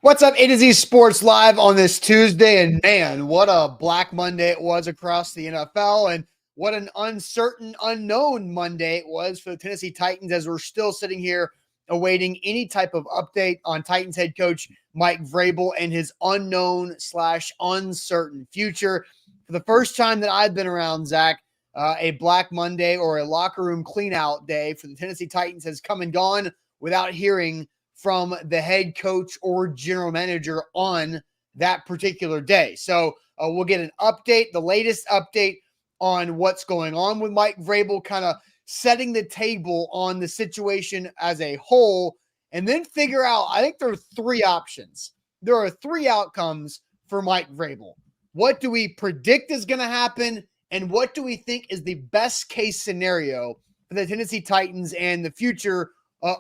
What's up, A to Z Sports Live on this Tuesday, and man, what a Black Monday it was across the NFL, and what an uncertain, unknown Monday it was for the Tennessee Titans as we're still sitting here awaiting any type of update on Titans head coach Mike Vrabel and his unknown/uncertain future. For the first time that I've been around, Zach, a Black Monday or a locker room clean-out day for the Tennessee Titans has come and gone without hearing from the head coach or general manager on that particular day. So we'll get an update, the latest update on what's going on with Mike Vrabel, kind of setting the table on the situation as a whole, and then figure out, I think there are three options. There are three outcomes for Mike Vrabel. What do we predict is going to happen, and what do we think is the best case scenario for the Tennessee Titans and the future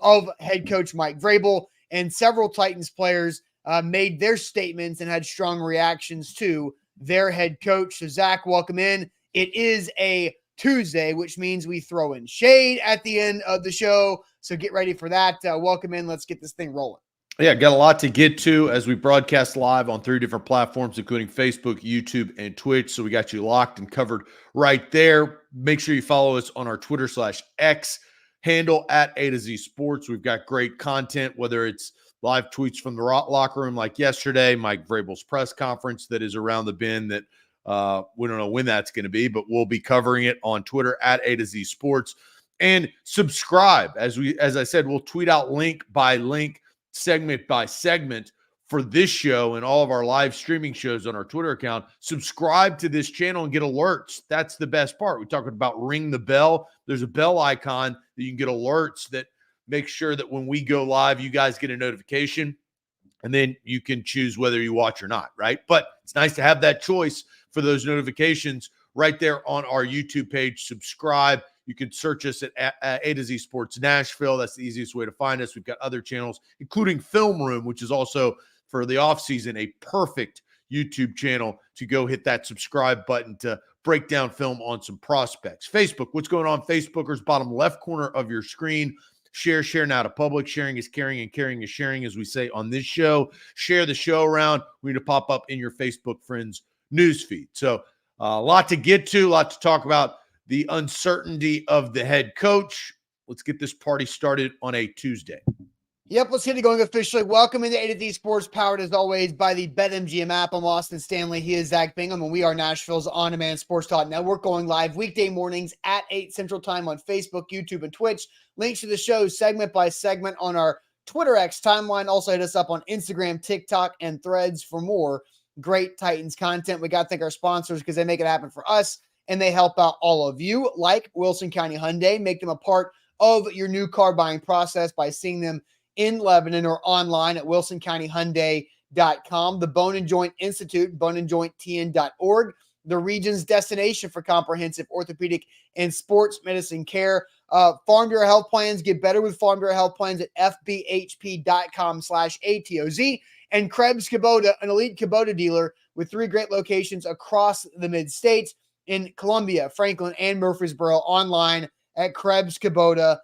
of head coach Mike Vrabel? And several Titans players made their statements and had strong reactions to their head coach. So, Zach, welcome in. It is a Tuesday, which means we throw in shade at the end of the show. So get ready for that. Welcome in. Let's get this thing rolling. Yeah, got a lot to get to as we broadcast live on 3 different platforms, including Facebook, YouTube, and Twitch. So we got you locked and covered right there. Make sure you follow us on our Twitter/X handle at A to Z Sports. We've got great content, whether it's live tweets from the locker room like yesterday, Mike Vrabel's press conference that is around the bend that we don't know when that's going to be, but we'll be covering it on Twitter at A to Z Sports. And subscribe. As I said, we'll tweet out link by link, segment by segment for this show and all of our live streaming shows on our Twitter account. Subscribe to this channel and get alerts. That's the best part. We talked about ring the bell. There's a bell icon that you can get alerts that make sure that when we go live, you guys get a notification, and then you can choose whether you watch or not, right? But it's nice to have that choice for those notifications right there on our YouTube page. Subscribe. You can search us at A to Z Sports Nashville. That's the easiest way to find us. We've got other channels, including Film Room, which is also for the offseason a perfect YouTube channel to go hit that subscribe button to break down film on some prospects. Facebook, what's going on, Facebookers? Bottom left corner of your screen. Share now to public. Sharing is caring, and caring is sharing, as we say on this show. Share the show around. We need to pop up in your Facebook friends newsfeed. So a lot to get to, a lot to talk about. The uncertainty of the head coach. Let's get this party started on a Tuesday. Yep, let's get it going officially. Welcome into A to Z Sports, powered as always by the BetMGM app. I'm Austin Stanley. He is Zach Bingham, and we are Nashville's on-demand sports talk network, going live weekday mornings at 8 Central Time on Facebook, YouTube, and Twitch. Links to the show segment by segment on our Twitter X timeline. Also hit us up on Instagram, TikTok, and Threads for more great Titans content. We got to thank our sponsors because they make it happen for us, and they help out all of you, like Wilson County Hyundai. Make them a part of your new car buying process by seeing them in Lebanon or online at wilsoncountyhyundai.com. The Bone and Joint Institute, boneandjointtn.org, the region's destination for comprehensive orthopedic and sports medicine care. Farm Bureau Health Plans, get better with Farm Bureau Health Plans at fbhp.com/ATOZ. And Krebs Kubota, an elite Kubota dealer with 3 great locations across the mid-states in Columbia, Franklin, and Murfreesboro, online at KrebsKubota.com.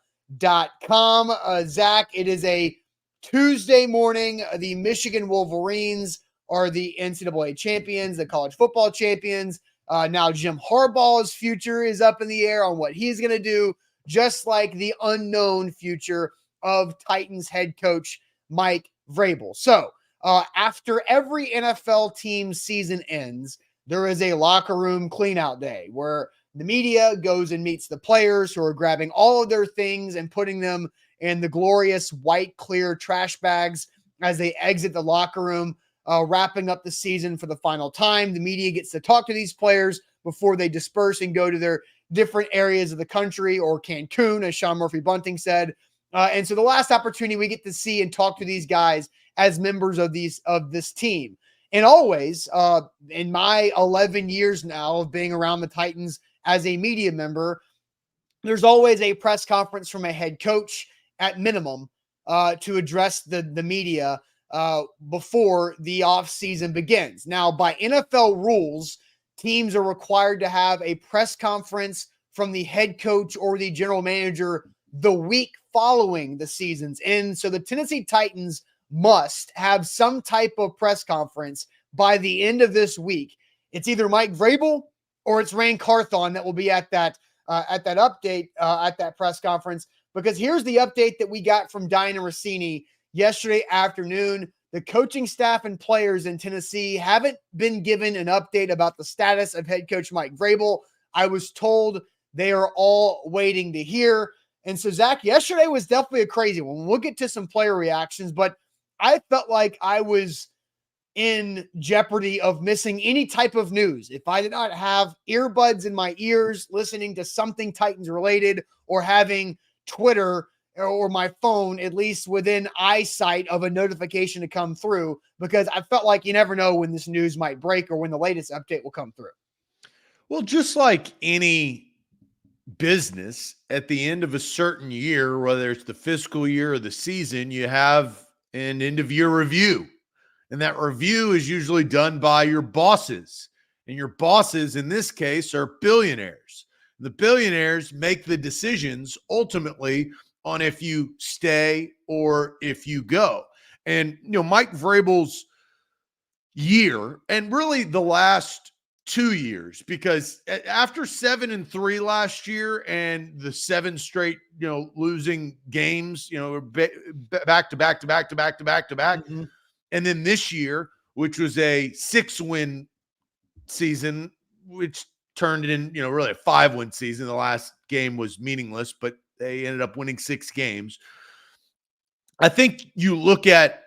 Zach, it is a Tuesday morning. The Michigan Wolverines are the NCAA champions, the college football champions. Now Jim Harbaugh's future is up in the air on what he's going to do, just like the unknown future of Titans head coach Mike Vrabel. So after every NFL team season ends, there is a locker room cleanout day where the media goes and meets the players who are grabbing all of their things and putting them in the glorious white, clear trash bags as they exit the locker room, wrapping up the season for the final time. The media gets to talk to these players before they disperse and go to their different areas of the country, or Cancun, as Sean Murphy Bunting said. And so the last opportunity we get to see and talk to these guys as members of this team. And always, in my 11 years now of being around the Titans as a media member, there's always a press conference from a head coach at minimum to address the media before the offseason begins. Now, by NFL rules, teams are required to have a press conference from the head coach or the general manager the week following the season's end. So the Tennessee Titans must have some type of press conference by the end of this week. It's either Mike Vrabel or it's Rand Carthon that will be at that update at that press conference. Because here's the update that we got from Diana Rossini yesterday afternoon. The coaching staff and players in Tennessee haven't been given an update about the status of head coach Mike Vrabel. I was told they are all waiting to hear. And so, Zach, yesterday was definitely a crazy one. We'll get to some player reactions, but I felt like I was in jeopardy of missing any type of news if I did not have earbuds in my ears listening to something Titans related or having Twitter or my phone at least within eyesight of a notification to come through, because I felt like you never know when this news might break or when the latest update will come through. Well, just like any business, at the end of a certain year, whether it's the fiscal year or the season, you have an end of year review. And that review is usually done by your bosses. And your bosses in this case are billionaires. The billionaires make the decisions ultimately on if you stay or if you go. And, Mike Vrabel's year, and really the last 2 years, because after 7-3 last year and the 7 straight, losing games, back to back. Mm-hmm. And then this year, which was a 6-win season, which turned in, really a 5-win season. The last game was meaningless, but they ended up winning 6 games. I think you look at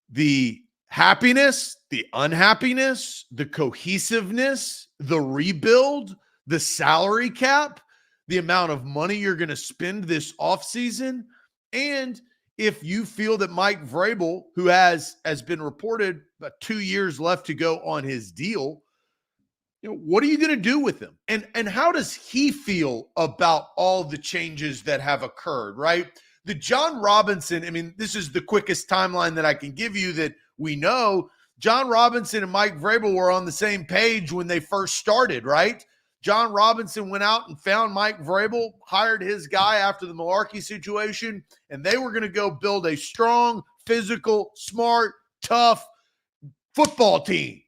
the happiness, the unhappiness, the cohesiveness, the rebuild, the salary cap, the amount of money you're going to spend this offseason. And if you feel that Mike Vrabel, who has been reported about 2 years left to go on his deal, what are you going to do with him? And how does he feel about all the changes that have occurred, right? The John Robinson, this is the quickest timeline that I can give you that we know. John Robinson and Mike Vrabel were on the same page when they first started, right? John Robinson went out and found Mike Vrabel, hired his guy after the Malarkey situation, and they were going to go build a strong, physical, smart, tough football team.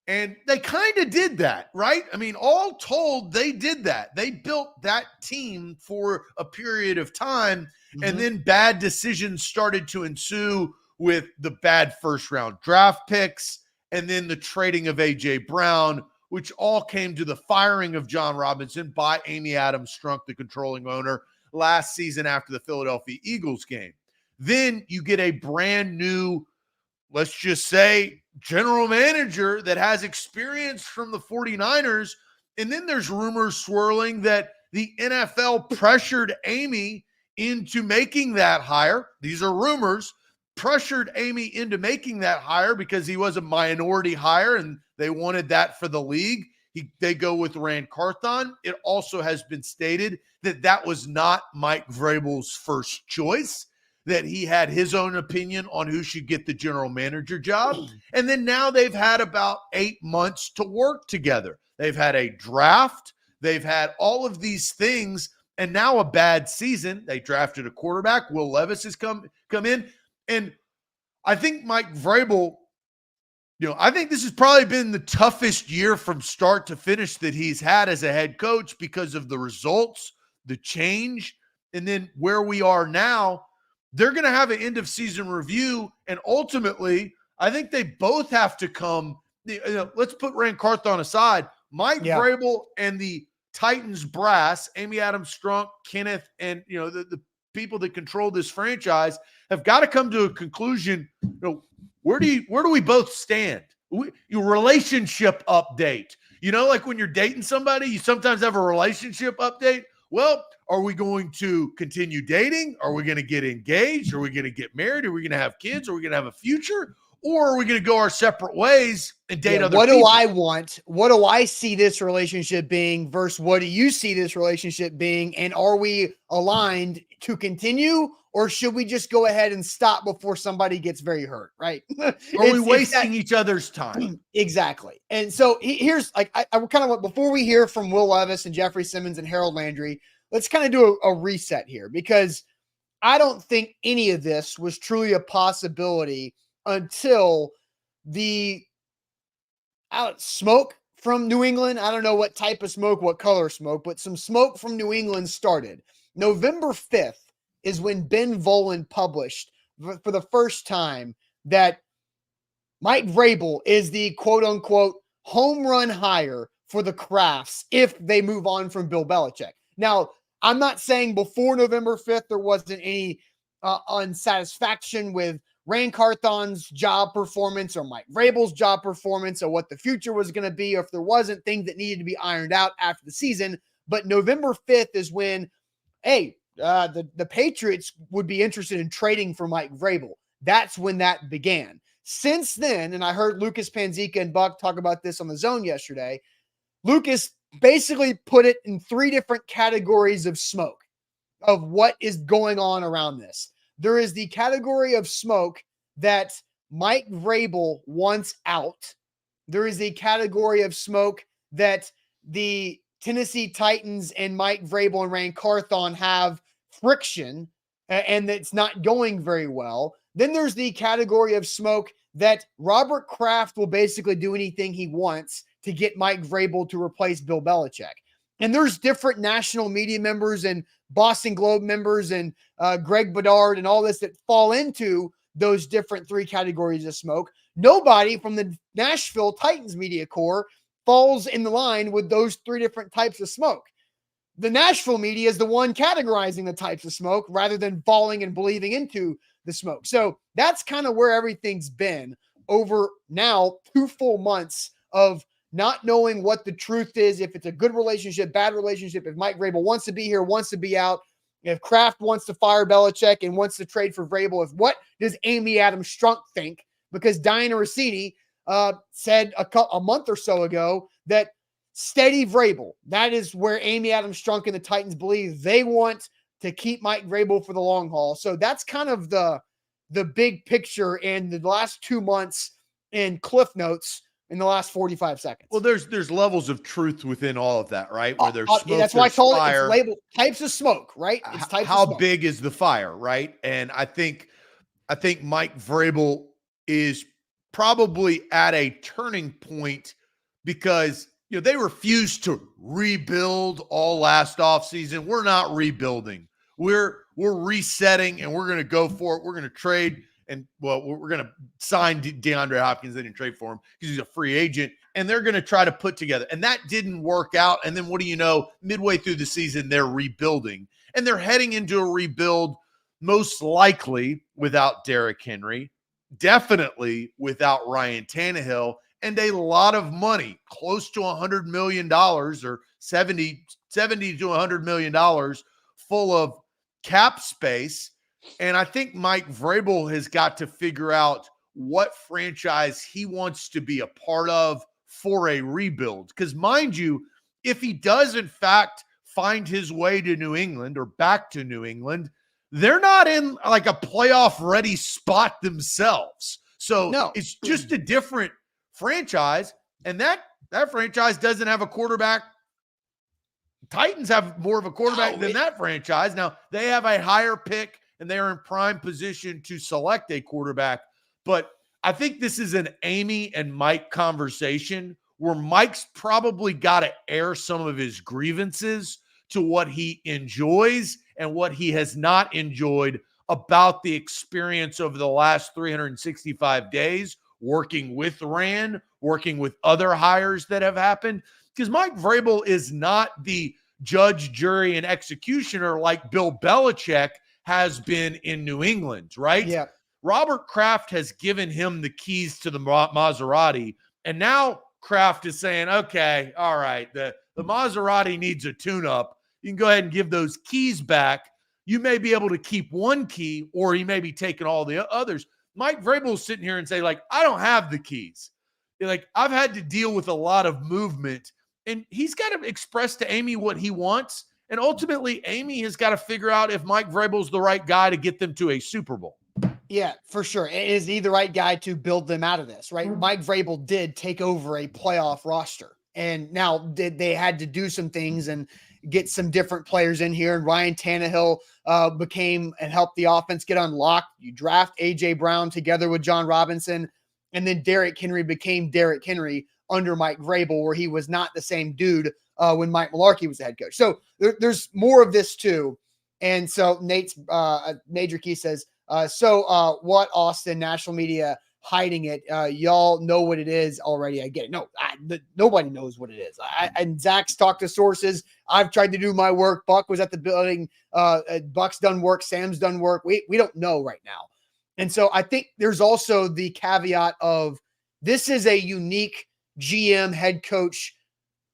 And they kind of did that, right? All told, they did that. They built that team for a period of time, and then bad decisions started to ensue with the bad first-round draft picks and then the trading of A.J. Brown, which all came to the firing of John Robinson by Amy Adams Strunk, the controlling owner, last season after the Philadelphia Eagles game. Then you get a brand new, let's just say, general manager that has experience from the 49ers. And then there's rumors swirling that the NFL pressured Amy into making that hire. These are rumors. Pressured Amy into making that hire because he was a minority hire and they wanted that for the league. They go with Rand Carthon. It also has been stated that that was not Mike Vrabel's first choice, that he had his own opinion on who should get the general manager job. And then now they've had about 8 months to work together. They've had a draft. They've had all of these things, and now a bad season. They drafted a quarterback. Will Levis has come in. And I think Mike Vrabel, I think this has probably been the toughest year from start to finish that he's had as a head coach because of the results, the change, and then where we are now. They're going to have an end-of-season review, and ultimately, I think they both have to come. Let's put Rand Carthon aside. Mike Vrabel and the Titans brass, Amy Adams Strunk, Kenneth, and the people that control this franchise have got to come to a conclusion. Where do we both stand? Your relationship update. Like when you're dating somebody, you sometimes have a relationship update. Well, are we going to continue dating? Are we going to get engaged? Are we going to get married? Are we going to have kids? Are we going to have a future? Or are we going to go our separate ways and date other people? What do I want? What do I see this relationship being versus what do you see this relationship being? And are we aligned to continue, or should we just go ahead and stop before somebody gets very hurt, right? Are we wasting each other's time? Exactly. And so here's I kind of, before we hear from Will Levis and Jeffrey Simmons and Harold Landry, let's kind of do a reset here, because I don't think any of this was truly a possibility until the smoke from New England. I don't know what type of smoke, what color smoke, but some smoke from New England started. November 5th is when Ben Volen published for the first time that Mike Vrabel is the quote unquote home run hire for the Crafts if they move on from Bill Belichick. Now, I'm not saying before November 5th there wasn't any unsatisfaction with Ran Carthon's job performance or Mike Vrabel's job performance or what the future was going to be, or if there wasn't things that needed to be ironed out after the season. But November 5th is when, the Patriots would be interested in trading for Mike Vrabel. That's when that began. Since then, and I heard Lucas Panzica and Buck talk about this on the Zone yesterday, Lucas basically put it in 3 different categories of smoke of what is going on around this. There is the category of smoke that Mike Vrabel wants out. There is the category of smoke that the Tennessee Titans and Mike Vrabel and Ran Carthon have friction and that's not going very well. Then there's the category of smoke that Robert Kraft will basically do anything he wants to get Mike Vrabel to replace Bill Belichick. And there's different national media members and Boston Globe members and Greg Bedard and all this that fall into those different 3 categories of smoke. Nobody from the Nashville Titans media corps falls in the line with those 3 different types of smoke. The Nashville media is the one categorizing the types of smoke rather than falling and believing into the smoke. So that's kind of where everything's been over now 2 full months of not knowing what the truth is, if it's a good relationship, bad relationship, if Mike Vrabel wants to be here, wants to be out, if Kraft wants to fire Belichick and wants to trade for Vrabel, if what does Amy Adams Strunk think? Because Diana Rossini said a month or so ago that steady Vrabel, that is where Amy Adams Strunk and the Titans believe they want to keep Mike Vrabel for the long haul. So that's kind of the big picture in the last 2 months in Cliff Notes in the last 45 seconds. Well, there's levels of truth within all of that, right? Where there's smoke, that's why I call fire. It's labeled types of smoke, right? It's types How of smoke. big is the fire, right? And I think Mike Vrabel is probably at a turning point because they refused to rebuild all last offseason. We're not rebuilding. We're resetting, and we're going to go for it. We're going to trade. And, we're going to sign DeAndre Hopkins. They didn't trade for him because he's a free agent. And they're going to try to put together. And that didn't work out. And then what do you know? Midway through the season, they're rebuilding. And they're heading into a rebuild most likely without Derrick Henry, definitely without Ryan Tannehill, and a lot of money, close to $100 million or 70 to $100 million full of cap space. And I think Mike Vrabel has got to figure out what franchise he wants to be a part of for a rebuild. Because mind you, if he does in fact find his way to New England or back to New England, they're not in like a playoff ready spot themselves. So no, it's just a different franchise. And that franchise doesn't have a quarterback. Titans have more of a quarterback than that franchise. Now they have a higher pick and they are in prime position to select a quarterback. But I think this is an Amy and Mike conversation where Mike's probably got to air some of his grievances to what he enjoys and what he has not enjoyed about the experience over the last 365 days, working with Rand, working with other hires that have happened. Because Mike Vrabel is not the judge, jury, and executioner like Bill Belichick has been in New England, right? Yeah. Robert Kraft has given him the keys to the Maserati, and now Kraft is saying, okay, all right, the Maserati needs a tune-up. You can go ahead and give those keys back. You may be able to keep one key, or he may be taking all the others. Mike Vrabel is sitting here and say, like, I don't have the keys. Like, I've had to deal with a lot of movement, and he's got to express to Amy what he wants. And ultimately, Amy has got to figure out if Mike Vrabel's the right guy to get them to a Super Bowl. Yeah, for sure. Is he the right guy to build them out of this, right? Mike Vrabel did take over a playoff roster. And now they had to do some things. And get some different players in here. And Ryan Tannehill became and helped the offense get unlocked. You draft A.J. Brown together with John Robinson, and then Derrick Henry became Derrick Henry under Mike Vrabel, where he was not the same dude when Mike Mularkey was the head coach. So there's more of this too. And so Nate's Major Key says, what, Austin, national media hiding it? Y'all know what it is already. I get it. No, nobody knows what it is. And Zach's talked to sources. I've tried to do my work. Buck was at the building. Buck's done work. Sam's done work. We don't know right now. And so I think there's also the caveat of this is a unique GM head coach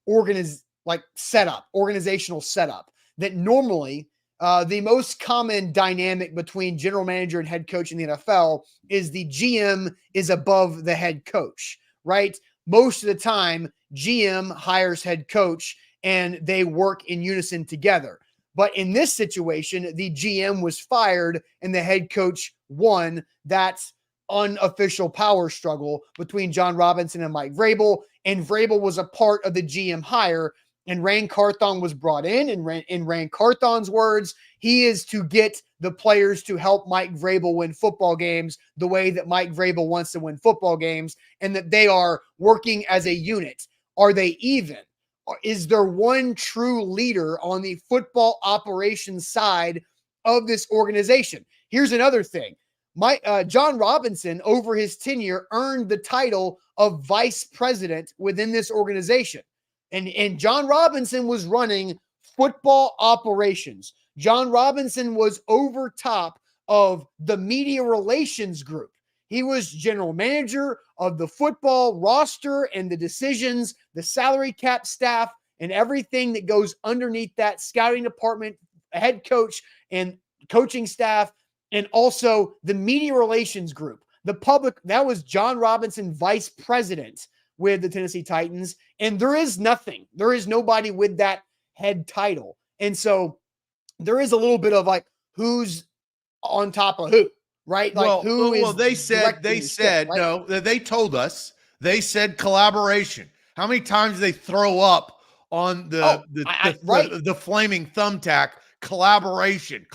organizational setup that normally the most common dynamic between general manager and head coach in the NFL is the GM is above the head coach, right? Most of the time, GM hires head coach and they work in unison together. But in this situation, the GM was fired and the head coach won that unofficial power struggle between John Robinson and Mike Vrabel. And Vrabel was a part of the GM hire. And Rand Carthon was brought in Rand Carthon's words, he is to get the players to help Mike Vrabel win football games the way that Mike Vrabel wants to win football games, and that they are working as a unit. Are they even? Is there one true leader on the football operations side of this organization? Here's another thing. John Robinson, over his tenure, earned the title of vice president within this organization. And John Robinson was running football operations. John Robinson was over top of the media relations group. He was general manager of the football roster and the decisions, the salary cap staff, and everything that goes underneath that scouting department, head coach and coaching staff, and also the media relations group. The public, that was John Robinson, vice president with the Tennessee Titans. And there is nobody with that head title. And so there is a little bit of like, who's on top of who, right? Like they said, right? No, they told us, they said collaboration. How many times they throw up on the flaming thumbtack, collaboration.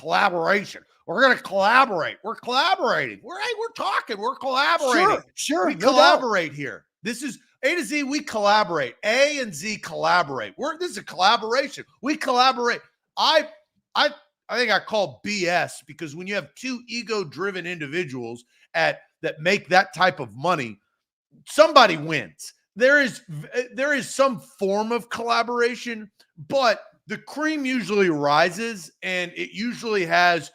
We're going to collaborate. We're collaborating. We're talking. We're collaborating. Sure. We collaborate here. This is A to Z. We collaborate. A and Z collaborate. This is a collaboration. We collaborate. I think I call BS, because when you have two ego-driven individuals that make that type of money, somebody wins. There is some form of collaboration, but the cream usually rises, and it usually has.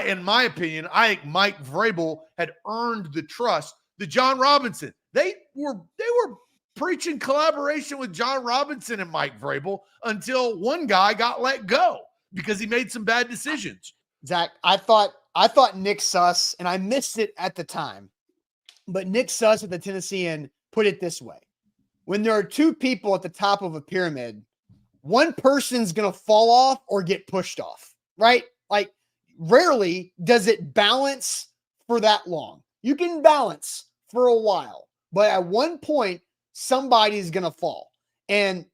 In my opinion, I think Mike Vrabel had earned the trust. The John Robinson, they were preaching collaboration with John Robinson and Mike Vrabel until one guy got let go because he made some bad decisions. Zach, I thought Nick Suss, and I missed it at the time, but Nick Suss at the Tennessean put it this way: when there are two people at the top of a pyramid, one person's going to fall off or get pushed off, right? Like, rarely does it balance for that long. You can balance for a while, but at one point, somebody's going to fall. And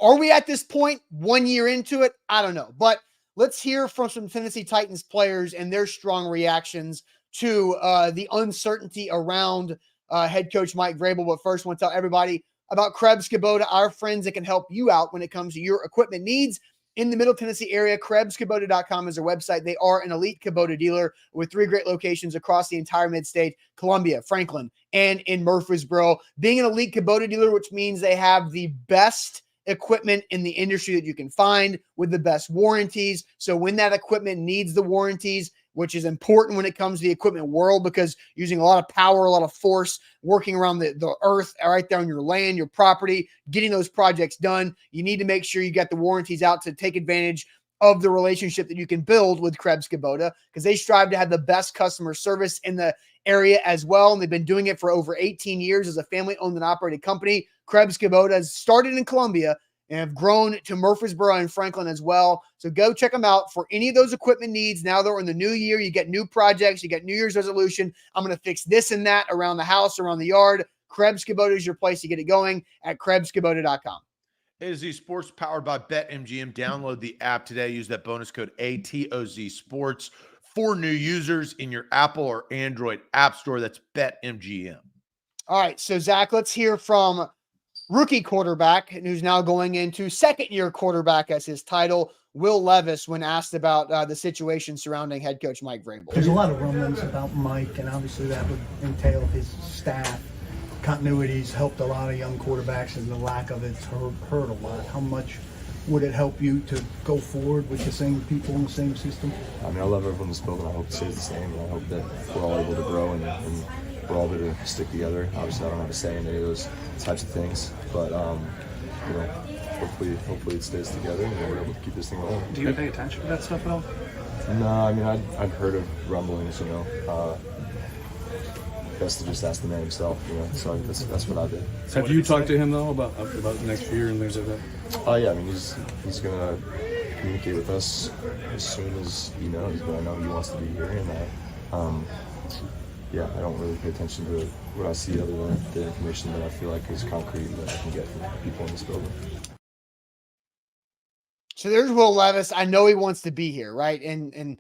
are we at this point 1 year into it? I don't know. But let's hear from some Tennessee Titans players and their strong reactions to the uncertainty around head coach Mike Vrabel. But first, I want to tell everybody about Krebs Kubota, our friends that can help you out when it comes to your equipment needs. In the Middle Tennessee area, KrebsKubota.com is their website. They are an elite Kubota dealer with 3 great locations across the entire mid-state: Columbia, Franklin, and in Murfreesboro. Being an elite Kubota dealer, which means they have the best equipment in the industry that you can find with the best warranties. So when that equipment needs the warranties, which is important when it comes to the equipment world, because using a lot of power, a lot of force, working around the earth right there on your land, your property, getting those projects done, you need to make sure you got the warranties out to take advantage of the relationship that you can build with Krebs Kubota, because they strive to have the best customer service in the area as well. And they've been doing it for over 18 years as a family-owned and operated company. Krebs Kubota has started in Columbia and have grown to Murfreesboro and Franklin as well. So go check them out for any of those equipment needs. Now that we're in the new year, you get new projects, you get New Year's resolution. I'm going to fix this and that around the house, around the yard. Krebs Kubota is your place to get it going at KrebsKubota.com. A to Z Sports powered by BetMGM. Download the app today. Use that bonus code ATOZ Sports for new users in your Apple or Android app store. That's BetMGM. All right, so Zach, let's hear from rookie quarterback who's now going into second-year quarterback as his title, Will Levis, when asked about the situation surrounding head coach Mike Vrabel. There's a lot of rumblings about Mike, and obviously that would entail his staff. Continuity's helped a lot of young quarterbacks, and the lack of it's hurt a lot. How much would it help you to go forward with the same people in the same system? I mean, I love everyone in this building. I hope it stays the same, and I hope that we're all able to grow and we're all able to stick together. Obviously, I don't have a say in any of those types of things, but you know, hopefully it stays together and we're able to keep this thing rolling. Do you pay attention to that stuff at all? No, I mean, I've heard of rumblings, you know. Best to just ask the man himself, you know. So that's what I did. Have you talked to him though about next year and things like that? Yeah, I mean, he's gonna communicate with us as soon as he's gonna know he wants to be here, and yeah, I don't really pay attention to what I see other than the information that I feel like is concrete that I can get from people in this building. So there's Will Levis. I know he wants to be here, right? And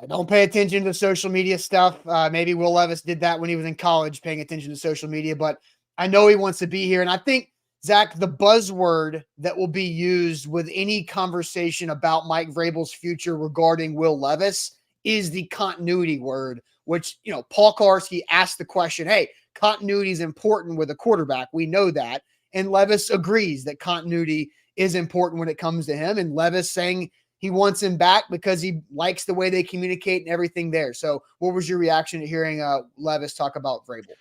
I don't pay attention to social media stuff. Maybe Will Levis did that when he was in college, paying attention to social media, but I know he wants to be here. And I think, Zach, the buzzword that will be used with any conversation about Mike Vrabel's future regarding Will Levis is the continuity word, which, you know, Paul Kawarski asked the question, hey, continuity is important with a quarterback. We know that. And Levis agrees that continuity is important when it comes to him. And Levis saying he wants him back because he likes the way they communicate and everything there. So what was your reaction to hearing Levis talk about Vrabel?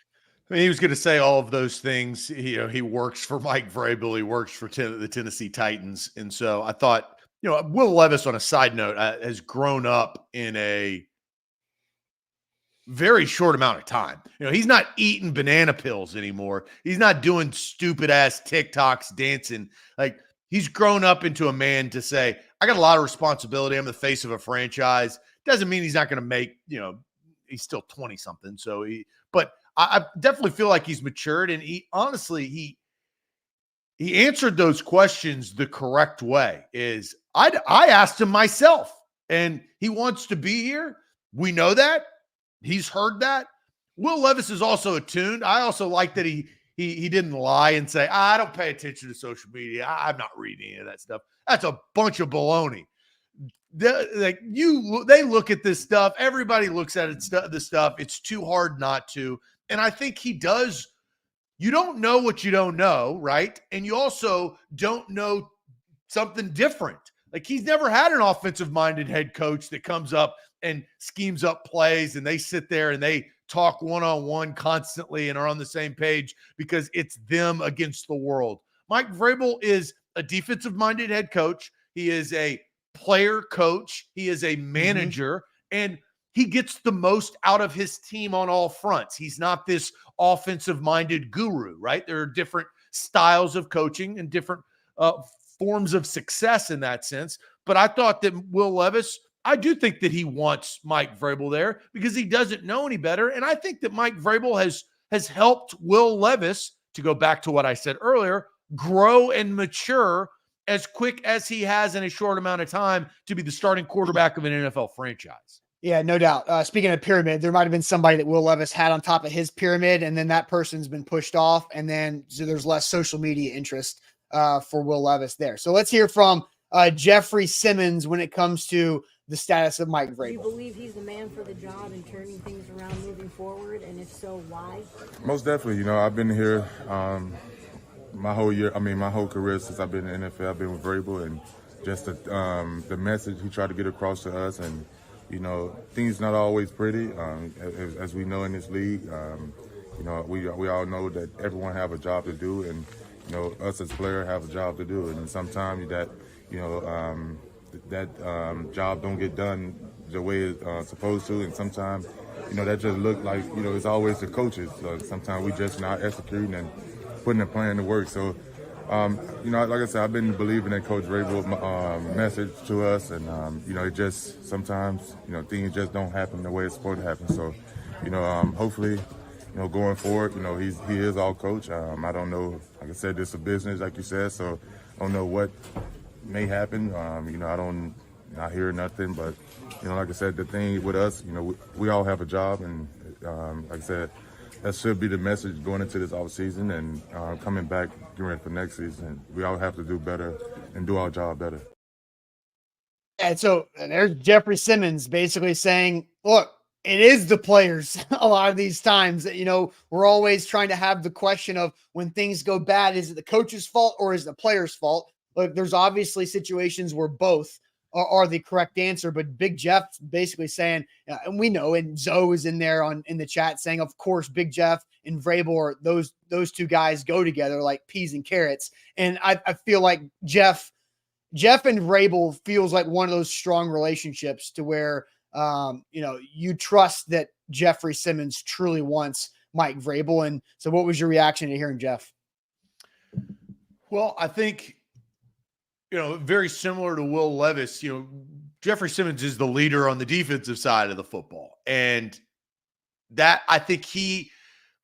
I mean, he was going to say all of those things. He works for Mike Vrabel. He works for the Tennessee Titans. And so I thought, Will Levis, on a side note, has grown up in a very short amount of time. He's not eating banana pills anymore. He's not doing stupid ass TikToks, dancing. Like, he's grown up into a man to say, I got a lot of responsibility. I'm the face of a franchise. Doesn't mean he's not going to make, he's still 20 something. So but I definitely feel like he's matured, and he answered those questions the correct way. I asked him myself, and he wants to be here. We know that. He's heard that. Will Levis is also attuned. I also like that he didn't lie and say, I don't pay attention to social media. I'm not reading any of that stuff. That's a bunch of baloney. They look at this stuff. Everybody looks at this stuff. It's too hard not to. And I think he does. You don't know what you don't know, right? And you also don't know something different. Like, he's never had an offensive-minded head coach that comes up and schemes up plays, and they sit there and they talk one-on-one constantly and are on the same page because it's them against the world. Mike Vrabel is a defensive-minded head coach. He is a player coach. He is a manager, and he gets the most out of his team on all fronts. He's not this offensive-minded guru, right? There are different styles of coaching and different forms of success in that sense. But I thought that Will Levis, I do think that he wants Mike Vrabel there because he doesn't know any better. And I think that Mike Vrabel has helped Will Levis, to go back to what I said earlier, grow and mature as quick as he has in a short amount of time to be the starting quarterback of an NFL franchise. Yeah, no doubt. Speaking of pyramid, there might have been somebody that Will Levis had on top of his pyramid, and then that person's been pushed off, and then so there's less social media interest for Will Levis there. So let's hear from Jeffrey Simmons when it comes to the status of Mike Vrabel. Do you believe he's the man for the job and turning things around moving forward? And if so, why? Most definitely. I've been here my whole career since I've been in the NFL. I've been with Vrabel, and just the message he tried to get across to us, and things not always pretty, as we know in this league. We all know that everyone have a job to do, and us as players have a job to do, and sometimes that job don't get done the way it's supposed to, and sometimes that just look like it's always the coaches. Sometimes we just not executing and putting the plan to work. So like I said, I've been believing in Coach Vrabel's message to us, and it just sometimes things just don't happen the way it's supposed to happen. So hopefully going forward, he is our coach. I don't know, like I said, this is a business, like you said, so don't know what may happen. I don't not hear nothing, but like I said, the thing with us, we all have a job, and like I said, that should be the message going into this off season and coming back during for next season. We all have to do better and do our job better. And so there's Jeffrey Simmons basically saying, look, it is the players a lot of these times that, we're always trying to have the question of when things go bad, is it the coach's fault or is it the player's fault? Look, there's obviously situations where both are the correct answer, but Big Jeff basically saying, and we know, and Zoe is in there in the chat saying, of course, Big Jeff and Vrabel are those two guys go together like peas and carrots. And I feel like Jeff and Vrabel feels like one of those strong relationships to where, you trust that Jeffrey Simmons truly wants Mike Vrabel. And so what was your reaction to hearing Jeff? Well, I think, very similar to Will Levis, Jeffrey Simmons is the leader on the defensive side of the football. And that I think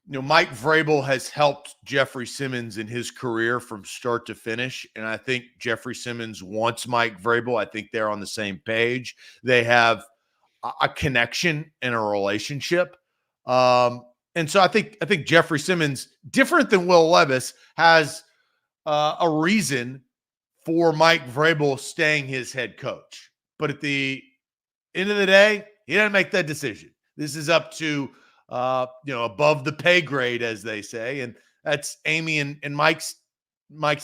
Mike Vrabel has helped Jeffrey Simmons in his career from start to finish. And I think Jeffrey Simmons wants Mike Vrabel. I think they're on the same page. They have a connection and a relationship. And so I think Jeffrey Simmons, different than Will Levis, has a reason for Mike Vrabel staying his head coach. But at the end of the day, he doesn't make that decision. This is up to above the pay grade, as they say, and that's Amy and Mike's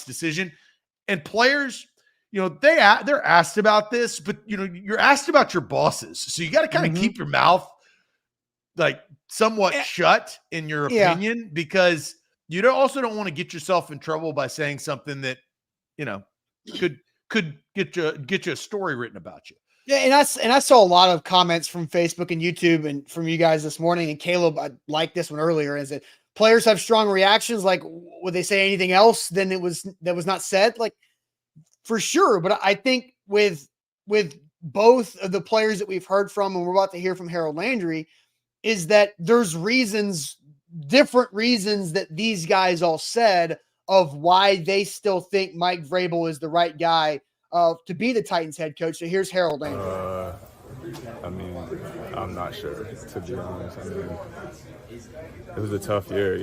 decision. And players, they're asked about this, but you're asked about your bosses, so you got to kind of keep your mouth like somewhat shut in your opinion, because you also don't want to get yourself in trouble by saying something that could get you a story written about you. Yeah, and I saw a lot of comments from Facebook and YouTube and from you guys this morning. And Caleb, I liked this one earlier, is that players have strong reactions. Like, would they say anything else than that was not said? Like, for sure. But I think with both of the players that we've heard from, and we're about to hear from Harold Landry, is that there's different reasons that these guys all said of why they still think Mike Vrabel is the right guy to be the Titans head coach. So here's Harold Landry. I'm not sure, to be honest. It was a tough year,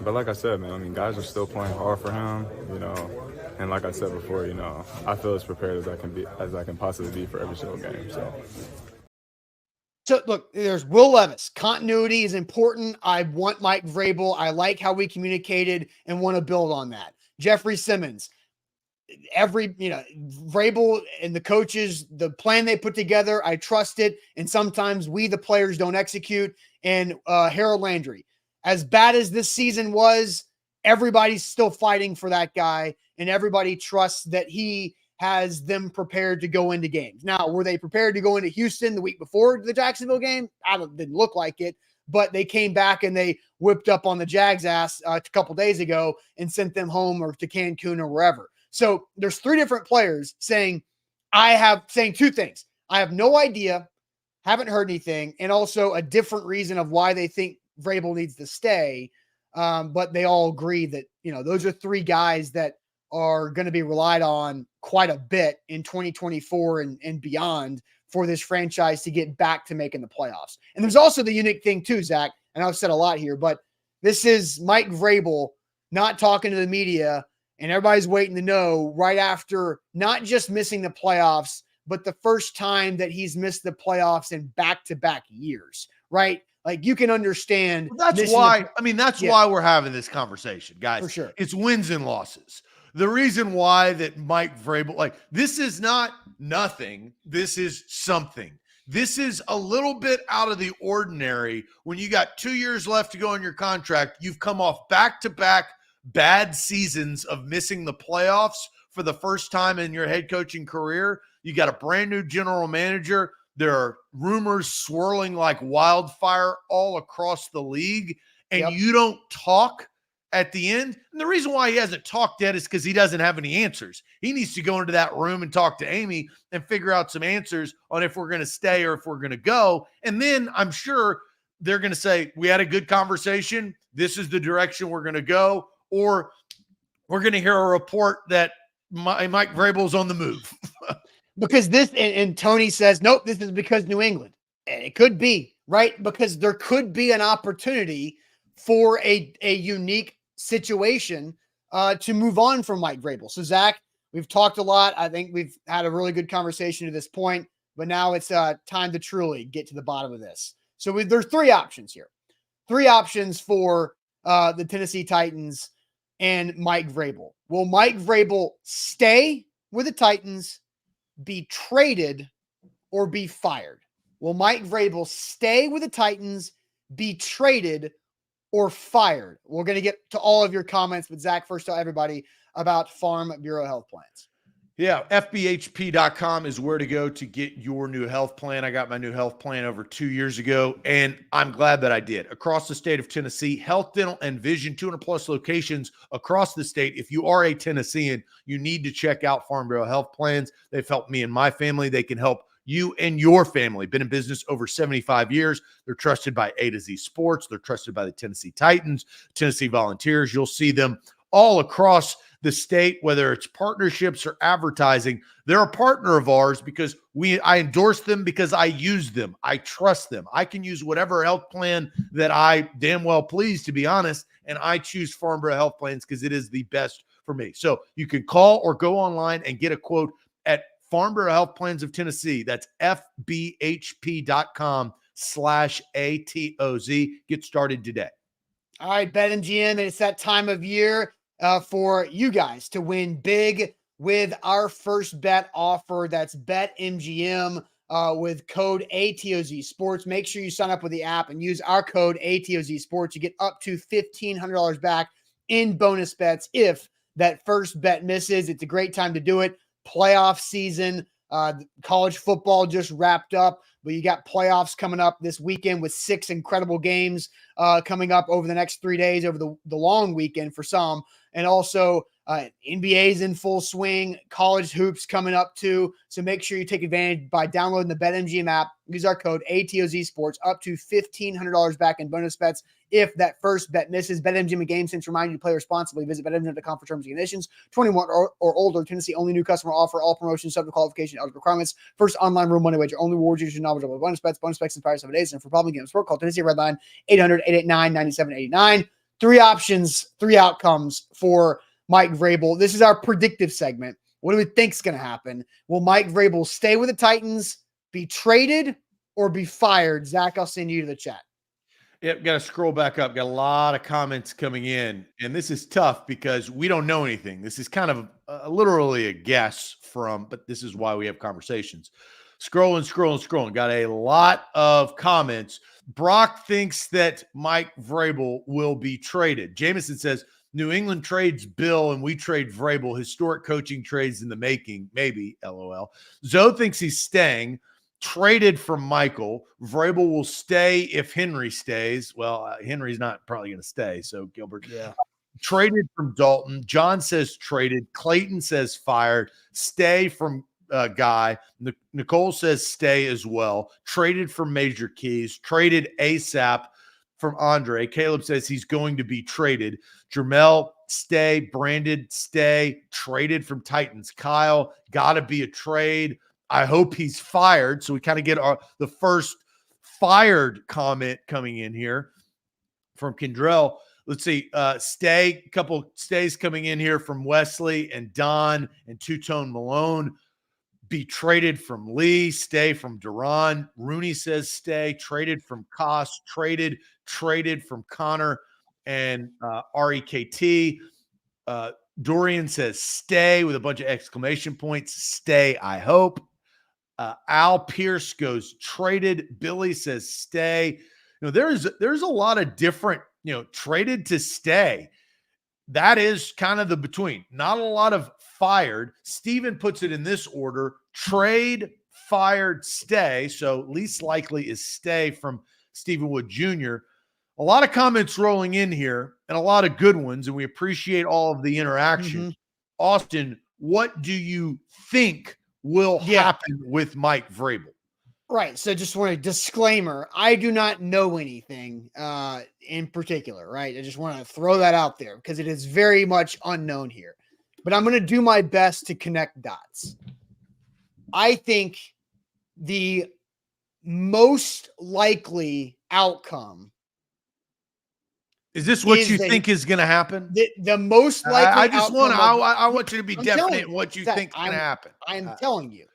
but like I said, man, guys are still playing hard for him, and like I said before, I feel as prepared as I can possibly be for every single game. So look, there's Will Levis. Continuity is important. I want Mike Vrabel. I like how we communicated and want to build on that. Jeffrey Simmons. Vrabel and the coaches, the plan they put together, I trust it. And sometimes we, the players, don't execute. And Harold Landry, as bad as this season was, everybody's still fighting for that guy. And everybody trusts that he has them prepared to go into games. Now, were they prepared to go into Houston the week before the Jacksonville game? Didn't look like it. But they came back and they whipped up on the Jags' ass a couple days ago and sent them home or to Cancun or wherever. So there's three different players saying two things. I have no idea, haven't heard anything, and also a different reason of why they think Vrabel needs to stay. But they all agree that, those are three guys that are going to be relied on quite a bit in 2024 and beyond for this franchise to get back to making the playoffs. And there's also the unique thing too, Zach, and I've said a lot here, but this is Mike Vrabel not talking to the media, and everybody's waiting to know right after not just missing the playoffs, but the first time that he's missed the playoffs in back-to-back years, right? Like, you can understand. Well, that's why we're having this conversation, guys. For sure. It's wins and losses. The reason why that Mike Vrabel, this is not nothing. This is something. This is a little bit out of the ordinary. When you got 2 years left to go on your contract, you've come off back-to-back bad seasons of missing the playoffs for the first time in your head coaching career. You got a brand new general manager. There are rumors swirling like wildfire all across the league, and you don't talk at the end. And the reason why he hasn't talked yet is because he doesn't have any answers. He needs to go into that room and talk to Amy and figure out some answers on if we're going to stay or if we're going to go. And then I'm sure they're going to say, we had a good conversation. This is the direction we're going to go. Or we're going to hear a report that Mike Vrabel's on the move. Because and Tony says, nope, this is because New England. And it could be, right? Because there could be an opportunity for a unique situation to move on from Mike Vrabel. So, Zach, we've talked a lot. I think we've had a really good conversation to this point, but now it's time to truly get to the bottom of this. So there's three options here. Three options for the Tennessee Titans and Mike Vrabel. Will Mike Vrabel stay with the Titans, be traded, or be fired? Will Mike Vrabel stay with the Titans, be traded, or fired? We're going to get to all of your comments, but Zach, first tell everybody about Farm Bureau Health Plans. Yeah, FBHP.com is where to go to get your new health plan. I got my new health plan over 2 years ago, and I'm glad that I did. Across the state of Tennessee, health, dental, and vision, 200 plus locations across the state. If you are a Tennessean, you need to check out Farm Bureau Health Plans. They've helped me and my family. They can help you and your family. Been in business over 75 years. They're trusted by A to Z Sports. They're trusted by the Tennessee Titans, Tennessee Volunteers. You'll see them all across the state, whether it's partnerships or advertising. They're a partner of ours because I endorse them because I use them. I trust them. I can use whatever health plan that I damn well please, to be honest, and I choose Farm Bureau Health Plans because it is the best for me. So you can call or go online and get a quote at Farm Bureau Health Plans of Tennessee. That's FBHP.com/ATOZ. Get started today. All right, BetMGM, and it's that time of year for you guys to win big with our first bet offer. That's BetMGM with code ATOZ Sports. Make sure you sign up with the app and use our code ATOZ Sports. You get up to $1,500 back in bonus bets if that first bet misses. It's a great time to do it. Playoff season, college football just wrapped up, but you got playoffs coming up this weekend with 6 incredible games coming up over the next 3 days, over the long weekend for some. And also NBA's in full swing, college hoops coming up too. So make sure you take advantage by downloading the BetMGM app. Use our code ATOZ Sports, up to $1,500 back in bonus bets if that first bet misses. BetMGM and GameSense remind you to play responsibly. Visit BetMGM.com for terms and conditions. 21 or older. Tennessee only new customer offer. All promotions subject to qualification and eligible requirements. First online real money wager. Only rewards you should knowledge of bonus bets. Bonus bets expire 7 days. And for problem games, sport, call Tennessee Redline 800-889-9789. Three options, three outcomes for Mike Vrabel. This is our predictive segment. What do we think is going to happen? Will Mike Vrabel stay with the Titans, be traded, or be fired? Zach, I'll send you to the chat. Yep, got to scroll back up. Got a lot of comments coming in, and this is tough because we don't know anything. This is kind of literally a guess but this is why we have conversations. Scrolling. Got a lot of comments. Brock thinks that Mike Vrabel will be traded. Jameson says, New England trades Bill and we trade Vrabel. Historic coaching trades in the making. Maybe, LOL. Zoe thinks he's staying. Traded from Michael. Vrabel will stay if Henry stays. Well, Henry's not probably going to stay, so Gilbert. Yeah. Traded from Dalton. John says traded. Clayton says fired. Stay from Guy. Nicole says stay as well. Traded from Major Keys. Traded ASAP from Andre. Caleb says he's going to be traded. Jermel, stay. Brandon, stay. Traded from Titans. Kyle, got to be a trade. I hope he's fired. So we kind of get the first fired comment coming in here from Kendrell. Let's see. Stay. A couple stays coming in here from Wesley and Don and Two-Tone Malone. Be traded from Lee. Stay from Duran. Rooney says stay. Traded from Koss. Traded from Connor and REKT. Dorian says stay with a bunch of exclamation points. Stay, I hope. Al Pierce goes traded. Billy says stay. There's a lot of different, traded to stay. That is kind of the between. Not a lot of fired. Steven puts it in this order: trade, fired, stay. So least likely is stay from Stephen Wood Jr. A lot of comments rolling in here and a lot of good ones, and we appreciate all of the interaction. Mm-hmm. Austin, what do you think will happen with Mike Vrabel? Right. So just want a disclaimer. I do not know anything in particular, right? I just want to throw that out there because it is very much unknown here. But I'm going to do my best to connect dots. I think the most likely outcome Is this what is you that think is going to happen? the most likely I just want to, outcome of- I want you to be I'm telling definite in you, what you Zach, think is going to happen. I'm telling you.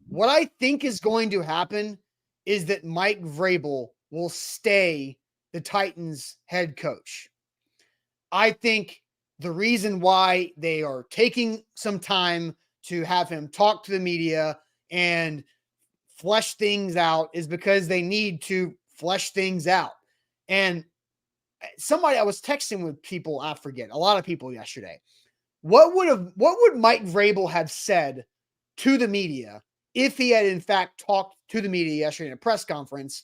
What I think is going to happen is that Mike Vrabel will stay the Titans head coach. I think the reason why they are taking some time to have him talk to the media and flesh things out is because they need to flesh things out. And I was texting with people, I forget, a lot of people yesterday. What would Mike Vrabel have said to the media if he had in fact talked to the media yesterday in a press conference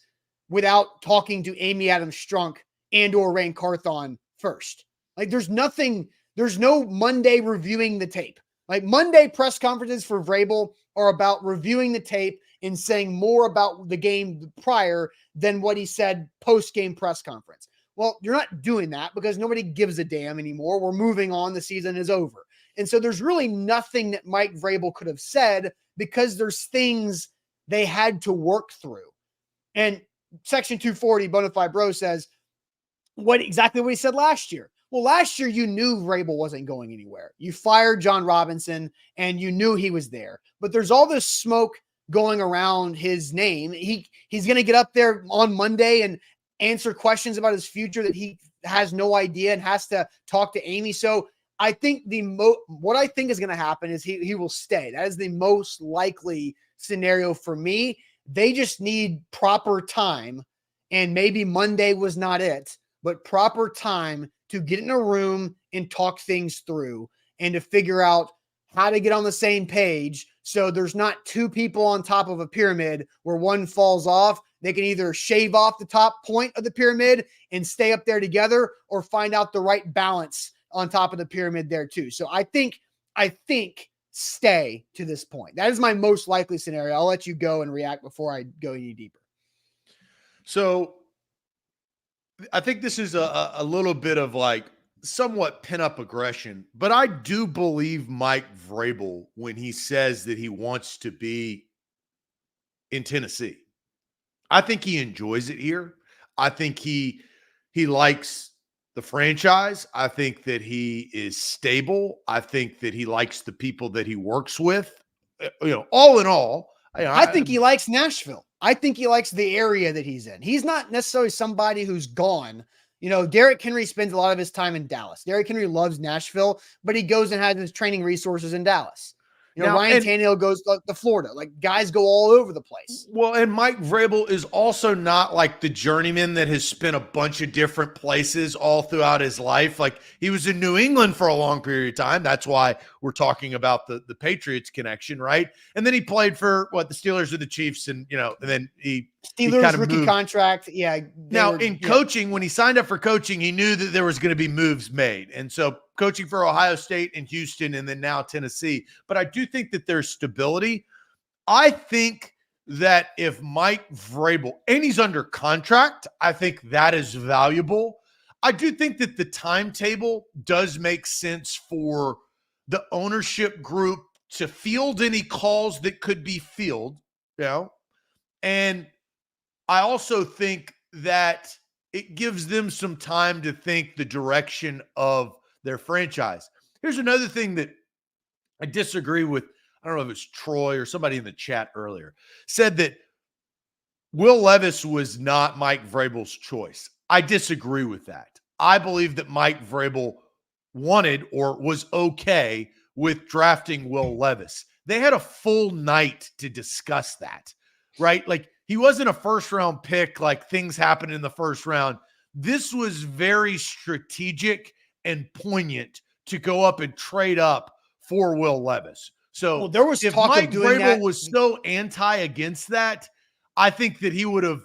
without talking to Amy Adams Strunk and or Rain Carthon first? Like there's no Monday reviewing the tape. Like Monday press conferences for Vrabel are about reviewing the tape and saying more about the game prior than what he said post-game press conference. Well, you're not doing that because nobody gives a damn anymore. We're moving on. The season is over. And so there's really nothing that Mike Vrabel could have said because there's things they had to work through. And Section 240, Bonafide Bro says exactly what he said last year. Well, last year you knew Vrabel wasn't going anywhere. You fired John Robinson and you knew he was there. But there's all this smoke going around his name. He's going to get up there on Monday and answer questions about his future that he has no idea and has to talk to Amy. So I think what I think is going to happen is he will stay. That is the most likely scenario for me. They just need proper time, and maybe Monday was not it, but proper time to get in a room and talk things through and to figure out how to get on the same page so there's not two people on top of a pyramid where one falls off. They can either shave off the top point of the pyramid and stay up there together or find out the right balance on top of the pyramid there too. So I think stay to this point. That is my most likely scenario. I'll let you go and react before I go any deeper. So I think this is a little bit of like somewhat pent-up aggression, but I do believe Mike Vrabel when he says that he wants to be in Tennessee. I think he enjoys it here. I think he likes the franchise. I think that he is stable. I think that he likes the people that he works with. All in all, I think he likes Nashville. I think he likes the area that he's in. He's not necessarily somebody who's gone. Derrick Henry spends a lot of his time in Dallas. Derrick Henry loves Nashville, but he goes and has his training resources in Dallas. Ryan Tannehill goes to Florida. Like guys go all over the place. Well, and Mike Vrabel is also not like the journeyman that has spent a bunch of different places all throughout his life. Like he was in New England for a long period of time. That's why we're talking about the Patriots connection, right? And then he played for the Steelers or the Chiefs, and and then Steelers kind of rookie moved. Contract. Yeah. Now in coaching, when he signed up for coaching, he knew that there was going to be moves made, and so coaching for Ohio State and Houston, and then now Tennessee. But I do think that there's stability. I think that if Mike Vrabel, and he's under contract, I think that is valuable. I do think that the timetable does make sense for the ownership group to field any calls that could be fielded, and I also think that it gives them some time to think the direction of their franchise. Here's another thing that I disagree with. I don't know if it's Troy or somebody in the chat earlier said that Will Levis was not Mike Vrabel's choice. I disagree with that. I believe that Mike Vrabel wanted or was okay with drafting Will Levis. They had a full night to discuss that, right? Like he wasn't a first round pick, like things happened in the first round. This was very strategic and poignant to go up and trade up for Will Levis. So there was if talk Mike of doing Vrabel that. was so against that, I think that he would have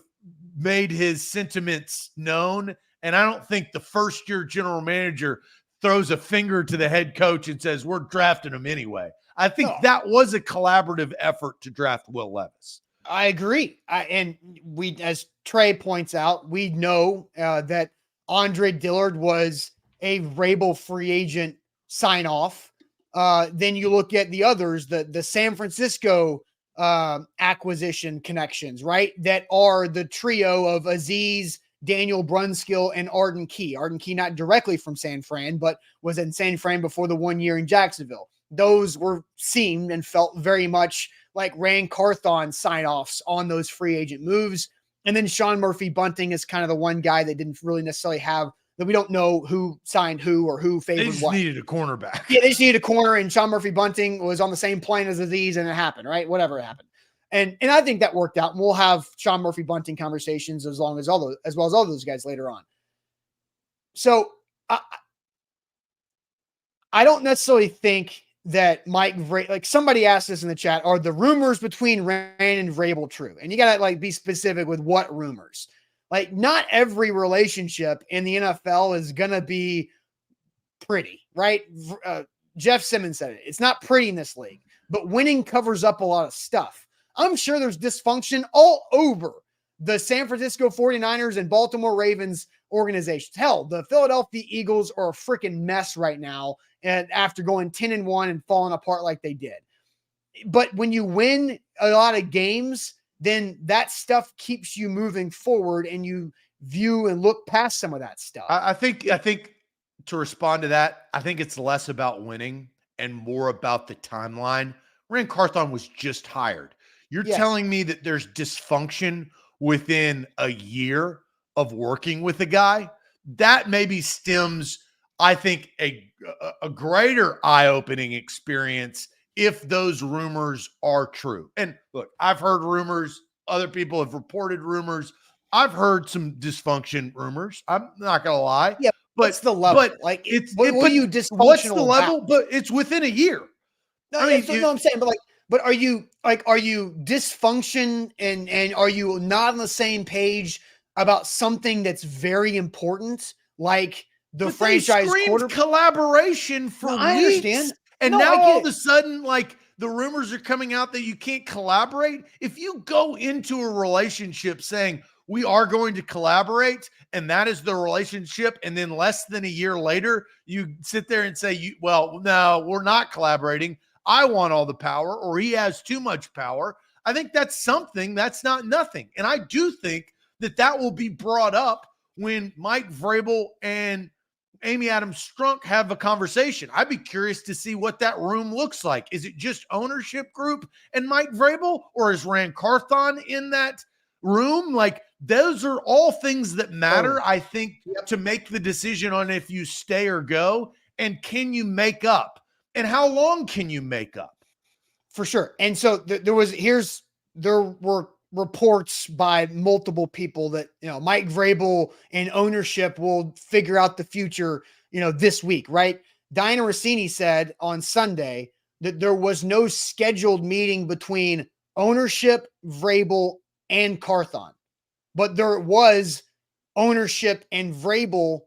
made his sentiments known. And I don't think the first-year general manager throws a finger to the head coach and says, we're drafting him anyway. I think that was a collaborative effort to draft Will Levis. I agree. And we, as Trey points out, we know that Andre Dillard was a Vrabel free agent sign off. Then you look at the others, the San Francisco acquisition connections, right? That are the trio of Aziz, Daniel Brunskill, and Arden Key. Arden Key, not directly from San Fran, but was in San Fran before the 1 year in Jacksonville. Those were seemed and felt very much like Rand Carthon sign-offs on those free agent moves. And then Sean Murphy Bunting is kind of the one guy that didn't really necessarily have that we don't know who signed who or who favored They just what. needed a cornerback. Yeah, they just needed a corner, and Sean Murphy Bunting was on the same plane as Aziz, and it happened, right? Whatever happened. And I think that worked out. And we'll have Sean Murphy Bunting conversations as well as all those guys later on. So I don't necessarily think that Mike Vrabel, like somebody asked this in the chat, are the rumors between Rand and Vrabel true? And you got to like be specific with what rumors. Like not every relationship in the NFL is going to be pretty, right? Jeff Simmons said it. It's not pretty in this league, but winning covers up a lot of stuff. I'm sure there's dysfunction all over the San Francisco 49ers and Baltimore Ravens organizations. Hell, the Philadelphia Eagles are a freaking mess right now, and after going 10-1 and falling apart like they did. But when you win a lot of games, then that stuff keeps you moving forward and you view and look past some of that stuff. I think to respond to that, I think it's less about winning and more about the timeline. Rand Carthon was just hired. You're telling me that there's dysfunction within a year of working with a guy? That maybe stems, I think, a greater eye-opening experience if those rumors are true. And look, I've heard rumors. Other people have reported rumors. I've heard some dysfunction rumors. I'm not going to lie. Yeah, but what's the level? But like, what are you dysfunctional what's the level? about? But it's within a year. No, I mean, no, I'm saying, but are you dysfunction and are you not on the same page about something that's very important, like the franchise quarterback collaboration for weeks? I understand. And now all of a sudden, like the rumors are coming out that you can't collaborate. If you go into a relationship saying we are going to collaborate, and that is the relationship, and then less than a year later, you sit there and say, well, no, we're not collaborating. I want all the power, or he has too much power. I think that's something. That's not nothing. And I do think that will be brought up when Mike Vrabel and Amy Adams Strunk have a conversation. I'd be curious to see what that room looks like. Is it just ownership group and Mike Vrabel, or is Rand Carthon in that room? Like, those are all things that matter, I think, to make the decision on if you stay or go. And can you make up? And how long can you make up? For sure. And so there were reports by multiple people that, Mike Vrabel and ownership will figure out the future, this week, right? Diana Rossini said on Sunday that there was no scheduled meeting between ownership, Vrabel, and Carthon, but there was ownership and Vrabel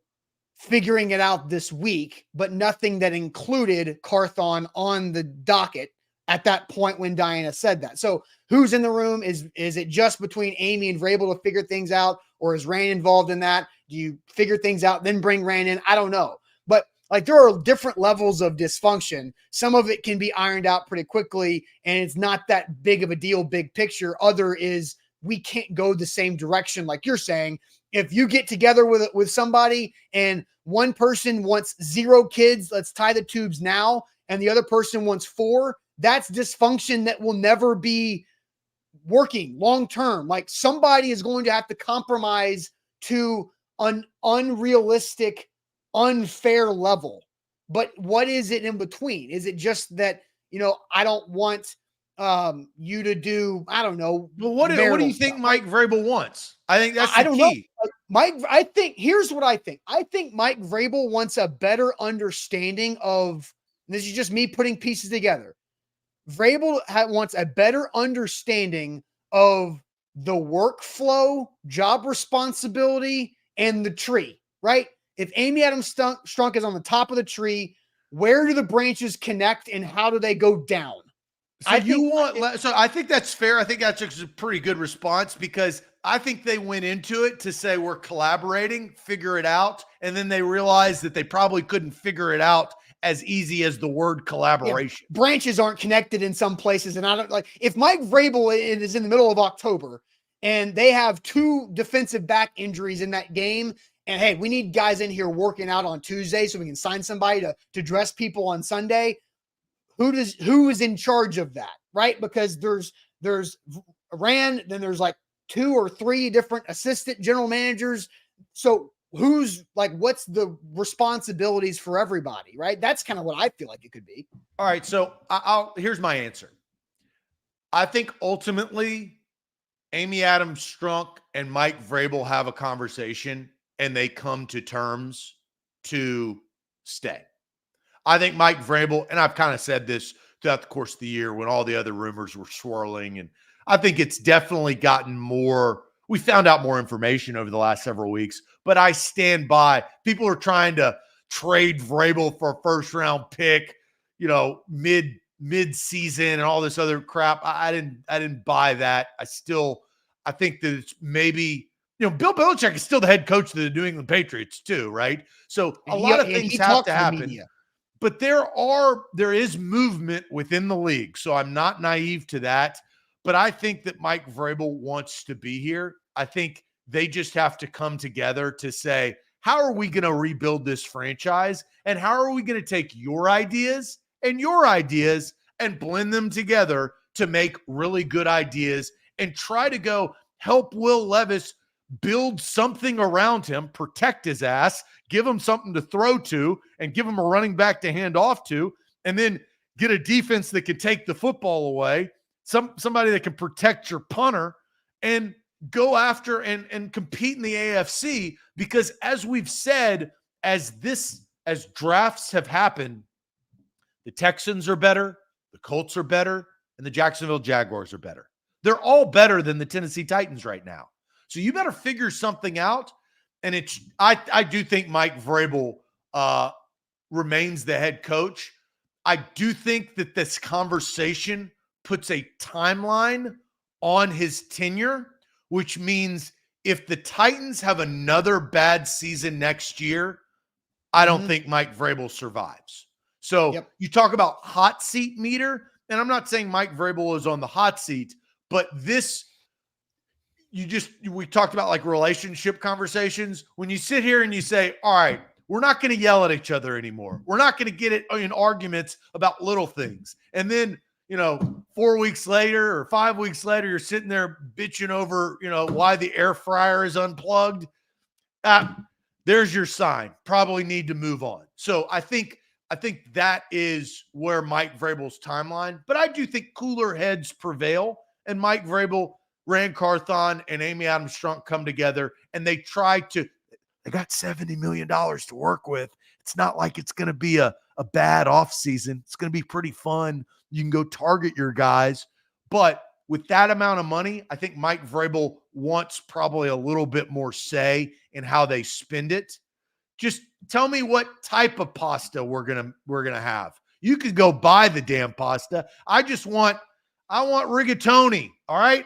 figuring it out this week, but nothing that included Carthon on the docket at that point when Diana said that. So who's in the room? Is it just between Amy and Vrabel to figure things out, or is Rand involved in that? Do you figure things out, then bring Rand in? I don't know. But like, there are different levels of dysfunction. Some of it can be ironed out pretty quickly, and it's not that big of a deal, big picture. Other is we can't go the same direction, like you're saying. If you get together with somebody and one person wants 0 kids, let's tie the tubes now, and the other person wants 4, that's dysfunction that will never be working long-term. Like, somebody is going to have to compromise to an unrealistic, unfair level. But what is it in between? Is it just that, I don't want you to do, I don't know. Well, what do you think Mike Vrabel wants? I think that's the key. Here's what I think. I think Mike Vrabel wants a better understanding of, this is just me putting pieces together. Vrabel wants a better understanding of the workflow, job responsibility, and the tree, right? If Amy Adams Strunk is on the top of the tree, where do the branches connect and how do they go down? So I think that's fair. I think that's a pretty good response because I think they went into it to say we're collaborating, figure it out, and then they realized that they probably couldn't figure it out as easy as the word collaboration. Yeah, branches aren't connected in some places, and I don't like if Mike Vrabel is in the middle of October and they have 2 defensive back injuries in that game, and hey, we need guys in here working out on Tuesday so we can sign somebody to dress people on Sunday. Who is in charge of that, right? Because there's Rand, then there's like 2 or 3 different assistant general managers. So who's like, what's the responsibilities for everybody, right? That's kind of what I feel like it could be. All right, so here's my answer. I think ultimately Amy Adams Strunk and Mike Vrabel have a conversation and they come to terms to stay. I think Mike Vrabel, and I've kind of said this throughout the course of the year when all the other rumors were swirling, and I think it's definitely gotten more. We found out more information over the last several weeks, but I stand by. People are trying to trade Vrabel for a first-round pick, mid-season and all this other crap. I didn't buy that. I think that it's maybe, Bill Belichick is still the head coach of the New England Patriots too, right? So a lot of things have to happen. But there is movement within the league. So I'm not naive to that. But I think that Mike Vrabel wants to be here. I think they just have to come together to say, how are we going to rebuild this franchise? And how are we going to take your ideas and blend them together to make really good ideas and try to go help Will Levis build something around him, protect his ass, give him something to throw to, and give him a running back to hand off to, and then get a defense that can take the football away, somebody that can protect your punter, and go after and compete in the AFC. Because as we've said, as drafts have happened, the Texans are better, the Colts are better, and the Jacksonville Jaguars are better. They're all better than the Tennessee Titans right now. So you better figure something out. And I do think Mike Vrabel remains the head coach. I do think that this conversation puts a timeline on his tenure, which means if the Titans have another bad season next year, I don't think Mike Vrabel survives. So you talk about hot seat meter, and I'm not saying Mike Vrabel is on the hot seat, but we talked about like relationship conversations. When you sit here and you say, all right, we're not going to yell at each other anymore. We're not going to get in arguments about little things. And then, 4 weeks later or 5 weeks later, you're sitting there bitching over, why the air fryer is unplugged. There's your sign. Probably need to move on. So I think that is where Mike Vrabel's timeline, but I do think cooler heads prevail, and Mike Vrabel, Rand Carthon, and Amy Adams Strunk come together, and they got $70 million to work with. It's not like it's going to be a bad offseason. It's going to be pretty fun. You can go target your guys. But with that amount of money, I think Mike Vrabel wants probably a little bit more say in how they spend it. Just tell me what type of pasta we're gonna have. You could go buy the damn pasta. I want rigatoni. All right.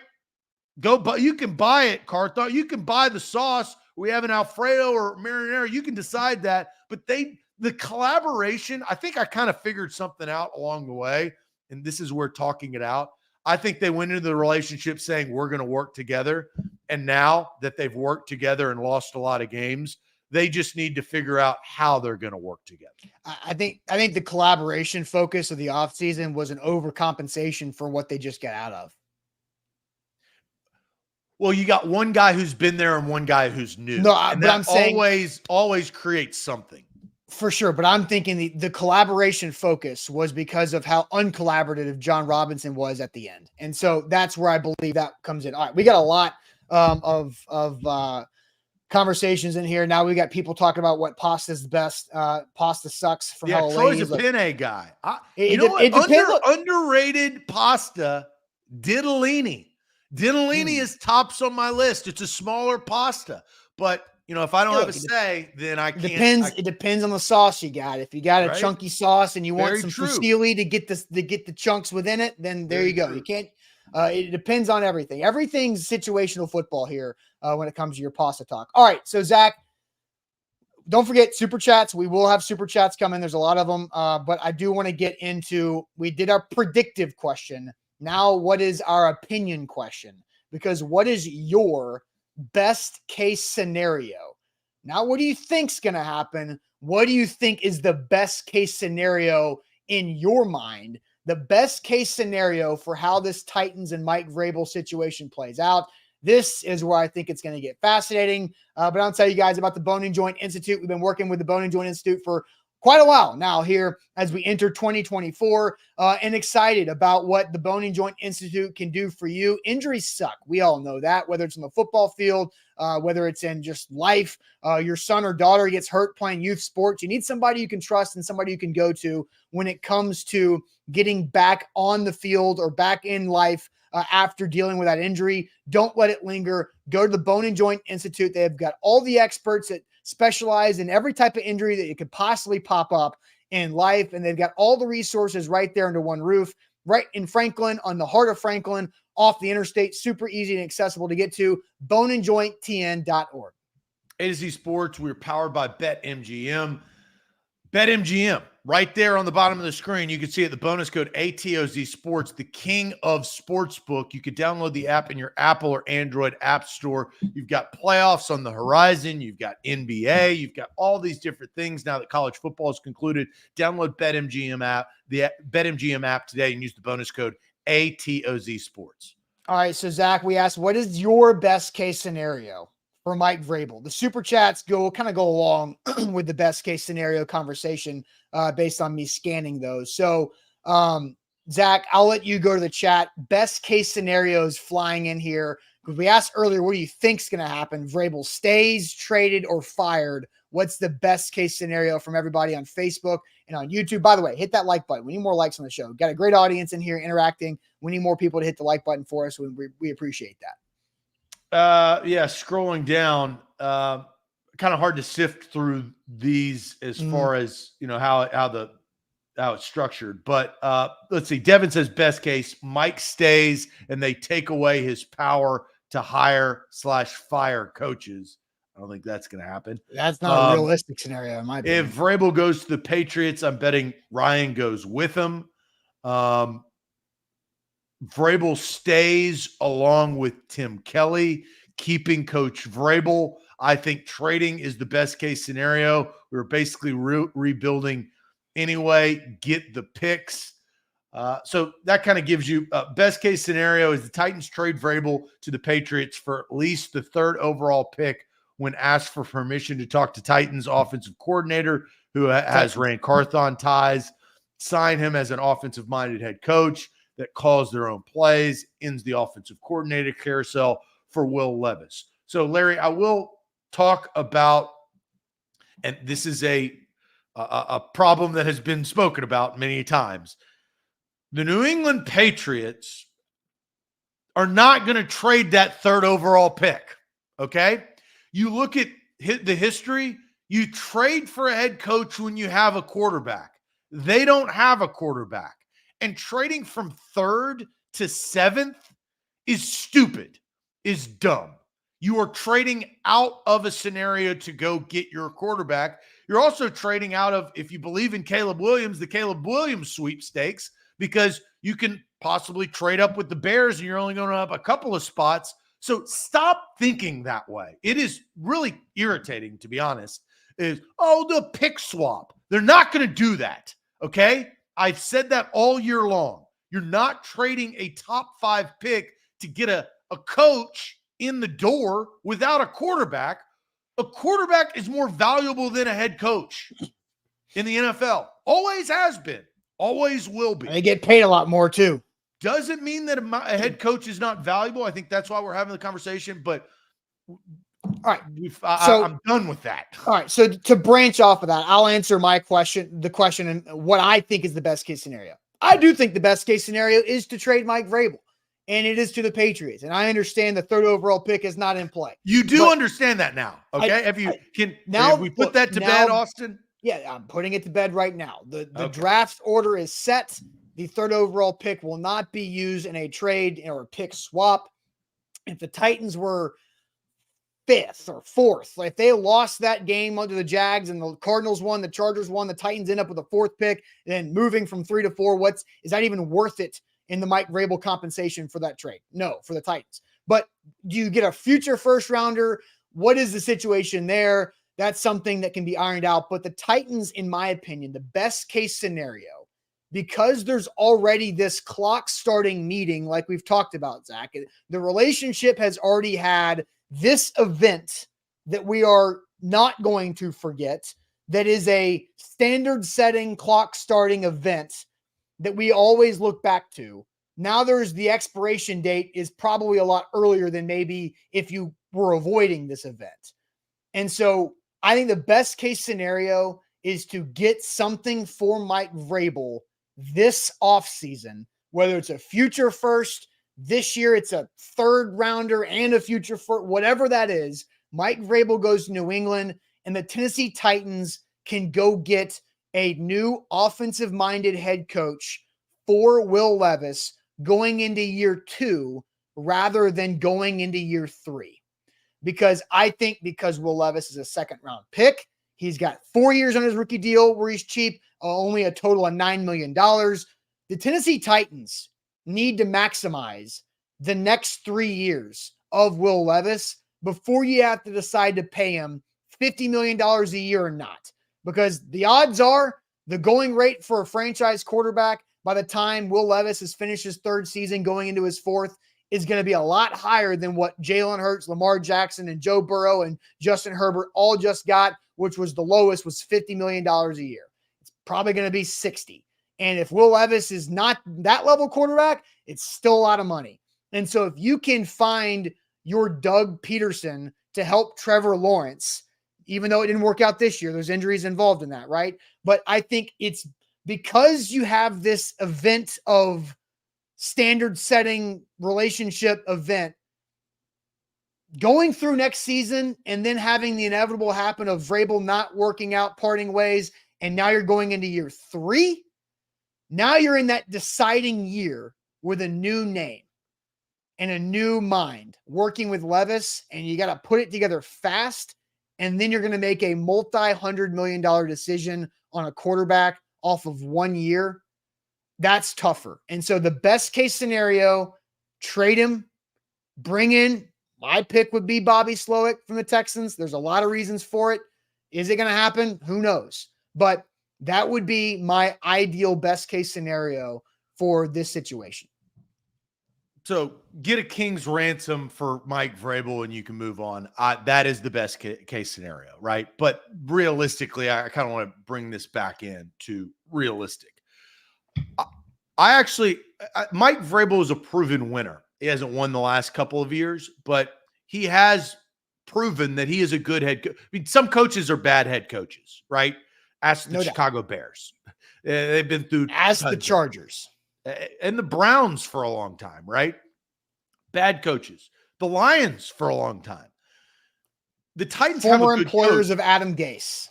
You can buy it, Carthon. You can buy the sauce. We have an Alfredo or marinara. You can decide that. But the collaboration, I think I kind of figured something out along the way. And this is where talking it out. I think they went into the relationship saying we're going to work together. And now that they've worked together and lost a lot of games, they just need to figure out how they're going to work together. I think the collaboration focus of the offseason was an overcompensation for what they just got out of. Well, you got one guy who's been there and one guy who's new. No, and but that I'm saying always creates something. For sure, but I'm thinking the collaboration focus was because of how uncollaborative John Robinson was at the end. And so that's where I believe that comes in. All right, we got a lot of conversations in here. Now we got people talking about what pasta's the best. Pasta sucks from how Troy's a penne guy. Underrated pasta, ditalini. Ditalini is tops on my list. It's a smaller pasta, but if I don't have a Look, say, then I It can't. depends. It depends on the sauce you got. If you got a Right? chunky sauce and you want Very some true. fusilli to get the chunks within it, then there Very you go. true. You can't. It depends on everything. Everything's situational football here when it comes to your pasta talk. All right, so Zach, don't forget super chats. We will have super chats coming. There's a lot of them, but I do want to get into. We did our predictive question. Now, what is our opinion question? Because what is your best case scenario? Now, what do you think's going to happen? What do you think is the best case scenario in your mind? The best case scenario for how this Titans and Mike Vrabel situation plays out. This is where I think it's going to get fascinating. But I'll tell you guys about the Bone and Joint Institute. We've been working with the Bone and Joint Institute for quite a while now here as we enter 2024 and excited about what the Bone and Joint Institute can do for you. Injuries suck. We all know that, whether it's on the football field, whether it's in just life, your son or daughter gets hurt playing youth sports. You need somebody you can trust and somebody you can go to when it comes to getting back on the field or back in life after dealing with that injury. Don't let it linger. Go to the Bone and Joint Institute. They've got all the experts that specialize in every type of injury that you could possibly pop up in life. And they've got all the resources right there under one roof, right in Franklin, on the heart of Franklin, off the interstate, super easy and accessible to get to, boneandjointtn.org. A to Z Sports, we're powered by BetMGM. BetMGM, right there on the bottom of the screen. You can see it, the bonus code ATOZ Sports, the king of sportsbook. You could download the app in your Apple or Android app store. You've got playoffs on the horizon. You've got NBA. You've got all these different things now that college football is concluded. Download BetMGM app, the BetMGM app today, and use the bonus code ATOZ Sports. All right, so Zach, we asked, what is your best case scenario for Mike Vrabel? The super chats go along with the best case scenario conversation based on me scanning those. So, Zach, I'll let you go to the chat. Best case scenarios flying in here because we asked earlier, what do you think's going to happen? Vrabel stays, traded, or fired? What's the best case scenario from everybody on Facebook and on YouTube? By the way, hit that like button. We need more likes on the show. Got a great audience in here interacting. We need more people to hit the like button for us. We appreciate that. Yeah, scrolling down, kind of hard to sift through these as far as how it's structured. But let's see. Devin says best case, Mike stays and they take away his power to hire/fire coaches. I don't think that's going to happen. That's not a realistic scenario in my opinion. If Vrabel goes to the Patriots, I'm betting Ryan goes with him. Vrabel stays along with Tim Kelly, keeping Coach Vrabel. I think trading is the best case scenario. We're basically rebuilding anyway. Get the picks. So that kind of gives you best case scenario is the Titans trade Vrabel to the Patriots for at least the 3rd overall pick when asked for permission to talk to Titans offensive coordinator who has Rand Carthon ties, sign him as an offensive-minded head coach that calls their own plays, ends the offensive coordinator carousel for Will Levis. So, Larry, I will talk about, and this is a problem that has been spoken about many times. The New England Patriots are not going to trade that 3rd overall pick, okay? You look at the history, you trade for a head coach when you have a quarterback. They don't have a quarterback. And trading from 3rd to 7th is stupid, is dumb. You are trading out of a scenario to go get your quarterback. You're also trading out of, if you believe in Caleb Williams, the Caleb Williams sweepstakes, because you can possibly trade up with the Bears and you're only going to have a couple of spots. So stop thinking that way. It is really irritating, to be honest, the pick swap. They're not going to do that, okay? I've said that all year long. You're not trading a top 5 pick to get a coach in the door without a quarterback. A quarterback is more valuable than a head coach in the NFL. Always has been. Always will be. They get paid a lot more too. Doesn't mean that a head coach is not valuable. I think that's why we're having the conversation. But all right, I'm done with that. All right, so to branch off of that, I'll answer the question and what I think is the best case scenario. I do think the best case scenario is to trade Mike Vrabel. and it is to the Patriots. And I understand the 3rd overall pick is not in play. You do But understand that now, okay? Have we put look, that to bed, Austin? Yeah, I'm putting it to bed right now. The Okay. draft order is set. The 3rd overall pick will not be used in a trade or a pick swap. If the Titans were 5th or 4th, like if they lost that game under the Jags and the Cardinals won, the Chargers won, the Titans end up with a 4th pick, then moving from 3 to 4, is that even worth it in the Mike Vrabel compensation for that trade? No, for the Titans. But do you get a future first rounder? What is the situation there? That's something that can be ironed out. But the Titans, in my opinion, the best case scenario, because there's already this clock starting meeting, like we've talked about, Zach, the relationship has already had this event that we are not going to forget, that is a standard setting clock starting event that we always look back to. Now there's the expiration date is probably a lot earlier than maybe if you were avoiding this event. And so I think the best case scenario is to get something for Mike Vrabel this offseason, whether it's a future first, this year it's a 3rd rounder and a future first, whatever that is. Mike Vrabel goes to New England and the Tennessee Titans can go get a new offensive-minded head coach for Will Levis going into year 2 rather than going into year 3. Because I think because Will Levis is a 2nd-round pick, he's got 4 years on his rookie deal where he's cheap, only a total of $9 million. The Tennessee Titans need to maximize the next 3 years of Will Levis before you have to decide to pay him $50 million a year or not. Because the odds are the going rate for a franchise quarterback by the time Will Levis has finished his 3rd season going into his 4th is going to be a lot higher than what Jalen Hurts, Lamar Jackson, and Joe Burrow and Justin Herbert all just got, which was the lowest was $50 million a year. It's probably going to be 60. And if Will Levis is not that level quarterback, it's still a lot of money. And so if you can find your Doug Peterson to help Trevor Lawrence, even though it didn't work out this year, there's injuries involved in that, right? But I think it's because you have this event of standard setting relationship event going through next season and then having the inevitable happen of Vrabel not working out, parting ways, and now you're going into year 3. Now you're in that deciding year with a new name and a new mind working with Levis, and you got to put it together fast. And then you're going to make a multi-$100 million decision on a quarterback off of 1 year. That's tougher. And so the best case scenario, trade him, bring in, my pick would be Bobby Slowick from the Texans. There's a lot of reasons for it. Is it going to happen? Who knows? But that would be my ideal best case scenario for this situation. So get a king's ransom for Mike Vrabel and you can move on. That is the best case scenario, right? But realistically, I kind of want to bring this back in to realistic. Mike Vrabel is a proven winner. He hasn't won the last couple of years, but he has proven that he is a good head coach. I mean, some coaches are bad head coaches, right? Ask the Chicago Bears. They've been through. Ask the Chargers. And the Browns for a long time, right? Bad coaches. The Lions for a long time. The Titans former have a good employers coach. of Adam Gase.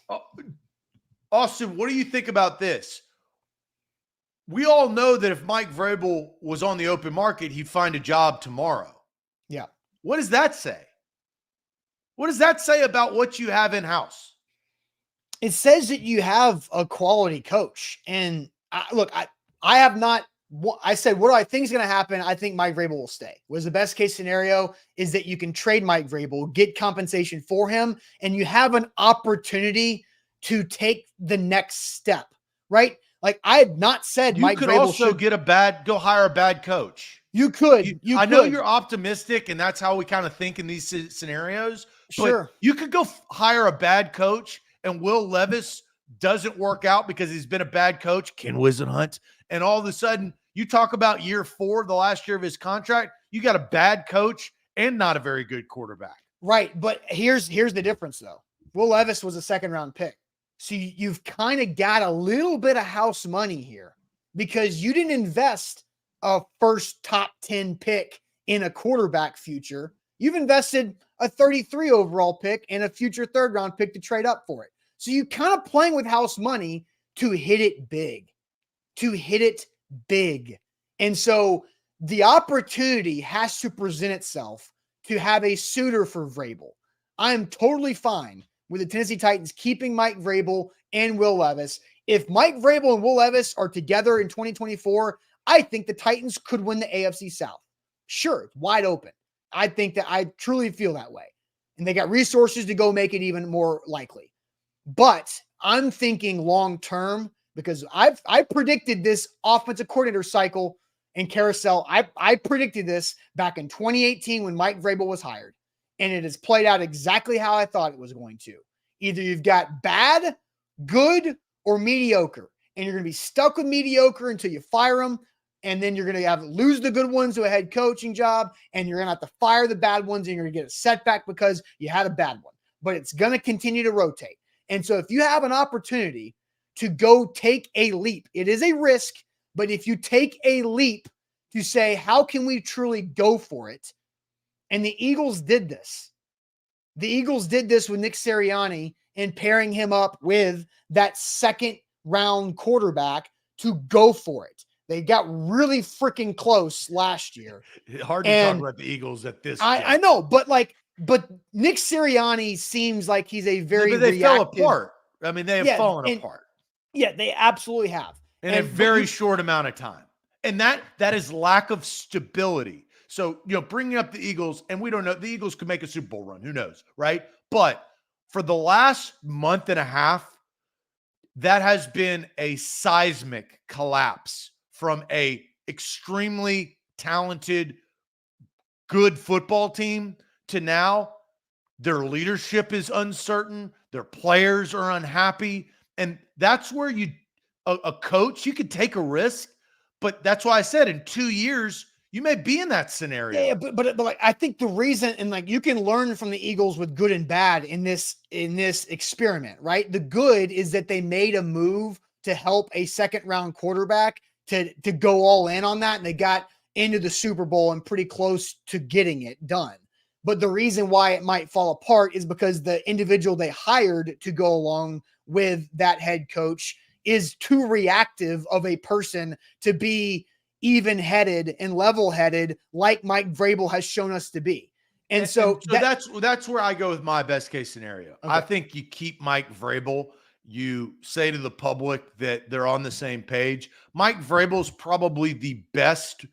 Austin, what do you think about this? We all know that if Mike Vrabel was on the open market, he'd find a job tomorrow. Yeah. What does that say? What does that say about what you have in-house? It says that you have a quality coach. And I have not. I said, what do I think is going to happen? I think Mike Vrabel will stay. Was the best case scenario is that you can trade Mike Vrabel, get compensation for him, and you have an opportunity to take the next step, right? Like I had not said You Mike could Vrabel also should go hire a bad coach. You could. I know you're optimistic, and that's how we kind of think in these scenarios. Sure. But you could go hire a bad coach, and Will Levis doesn't work out because he's been a bad coach, Ken Wisenhunt, and all of a sudden you talk about year 4, the last year of his contract, you got a bad coach and not a very good quarterback. Right, but here's the difference, though. Will Levis was a 2nd-round pick. So you've kind of got a little bit of house money here because you didn't invest a first top 10 pick in a quarterback future. You've invested a 33 overall pick and a future third round pick to trade up for it. So you kind of playing with house money to hit it big, And so the opportunity has to present itself to have a suitor for Vrabel. I am totally fine with the Tennessee Titans keeping Mike Vrabel and Will Levis. If Mike Vrabel and Will Levis are together in 2024, I think the Titans could win the AFC South. Sure, it's wide open. I think that I truly feel that way. And they got resources to go make it even more likely. But I'm thinking long term because I predicted this offensive coordinator cycle and carousel. I predicted this back in 2018 when Mike Vrabel was hired. And it has played out exactly how I thought it was going to. Either you've got bad, good, or mediocre. And you're going to be stuck with mediocre until you fire them. And then you're going to lose the good ones to a head coaching job. And you're going to have to fire the bad ones. And you're going to get a setback because you had a bad one. But it's going to continue to rotate. And so if you have an opportunity to go take a leap, it is a risk. But if you take a leap to say, how can we truly go for it? And the Eagles did this. The Eagles did this with Nick Sirianni and pairing him up with that second round quarterback to go for it. They got really freaking close last year. Hard to talk about the Eagles at this point. I know, but Nick Sirianni seems like he's a very but they fell apart. I mean, they have fallen apart. Yeah, they absolutely have. In a very short amount of time. And that is lack of stability. So, bringing up the Eagles, and we don't know, the Eagles could make a Super Bowl run. Who knows, right? But for the last month and a half, that has been a seismic collapse from a extremely talented, good football team to now their leadership is uncertain. Their players are unhappy. And that's where a coach, you could take a risk. But that's why I said in 2 years, you may be in that scenario. Yeah, but I think the reason, and you can learn from the Eagles with good and bad in this experiment, right? The good is that they made a move to help a second round quarterback to go all in on that. And they got into the Super Bowl and pretty close to getting it done. But the reason why it might fall apart is because the individual they hired to go along with that head coach is too reactive of a person to be even-headed and level-headed like Mike Vrabel has shown us to be. And so that's where I go with my best case scenario. Okay. I think you keep Mike Vrabel. You say to the public that they're on the same page. Mike Vrabel is probably the best,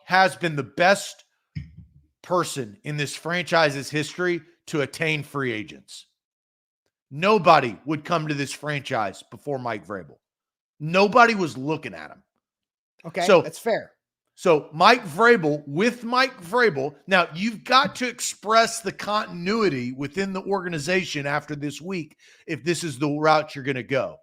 has been the best person in this franchise's history to attain free agents. Nobody would come to this franchise before Mike Vrabel. Nobody was looking at him. Okay, so that's fair. So Mike Vrabel, now you've got to express the continuity within the organization after this week if this is the route you're going to go.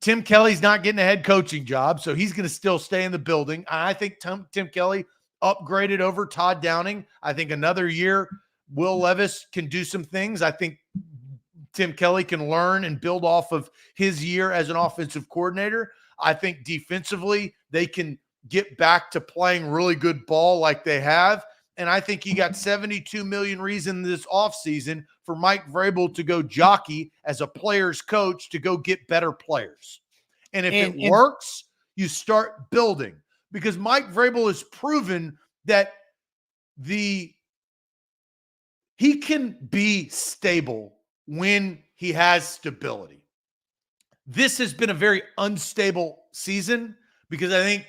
Tim Kelly's not getting a head coaching job, so he's going to still stay in the building. I think Tim Kelly upgraded over Todd Downing. I think another year, Will Levis can do some things. I think Tim Kelly can learn and build off of his year as an offensive coordinator. I think defensively, they can get back to playing really good ball like they have. And I think you got 72 million reasons this offseason for Mike Vrabel to go jockey as a player's coach to go get better players. And if it works, you start building. Because Mike Vrabel has proven that he can be stable when he has stability. This has been a very unstable season because I think,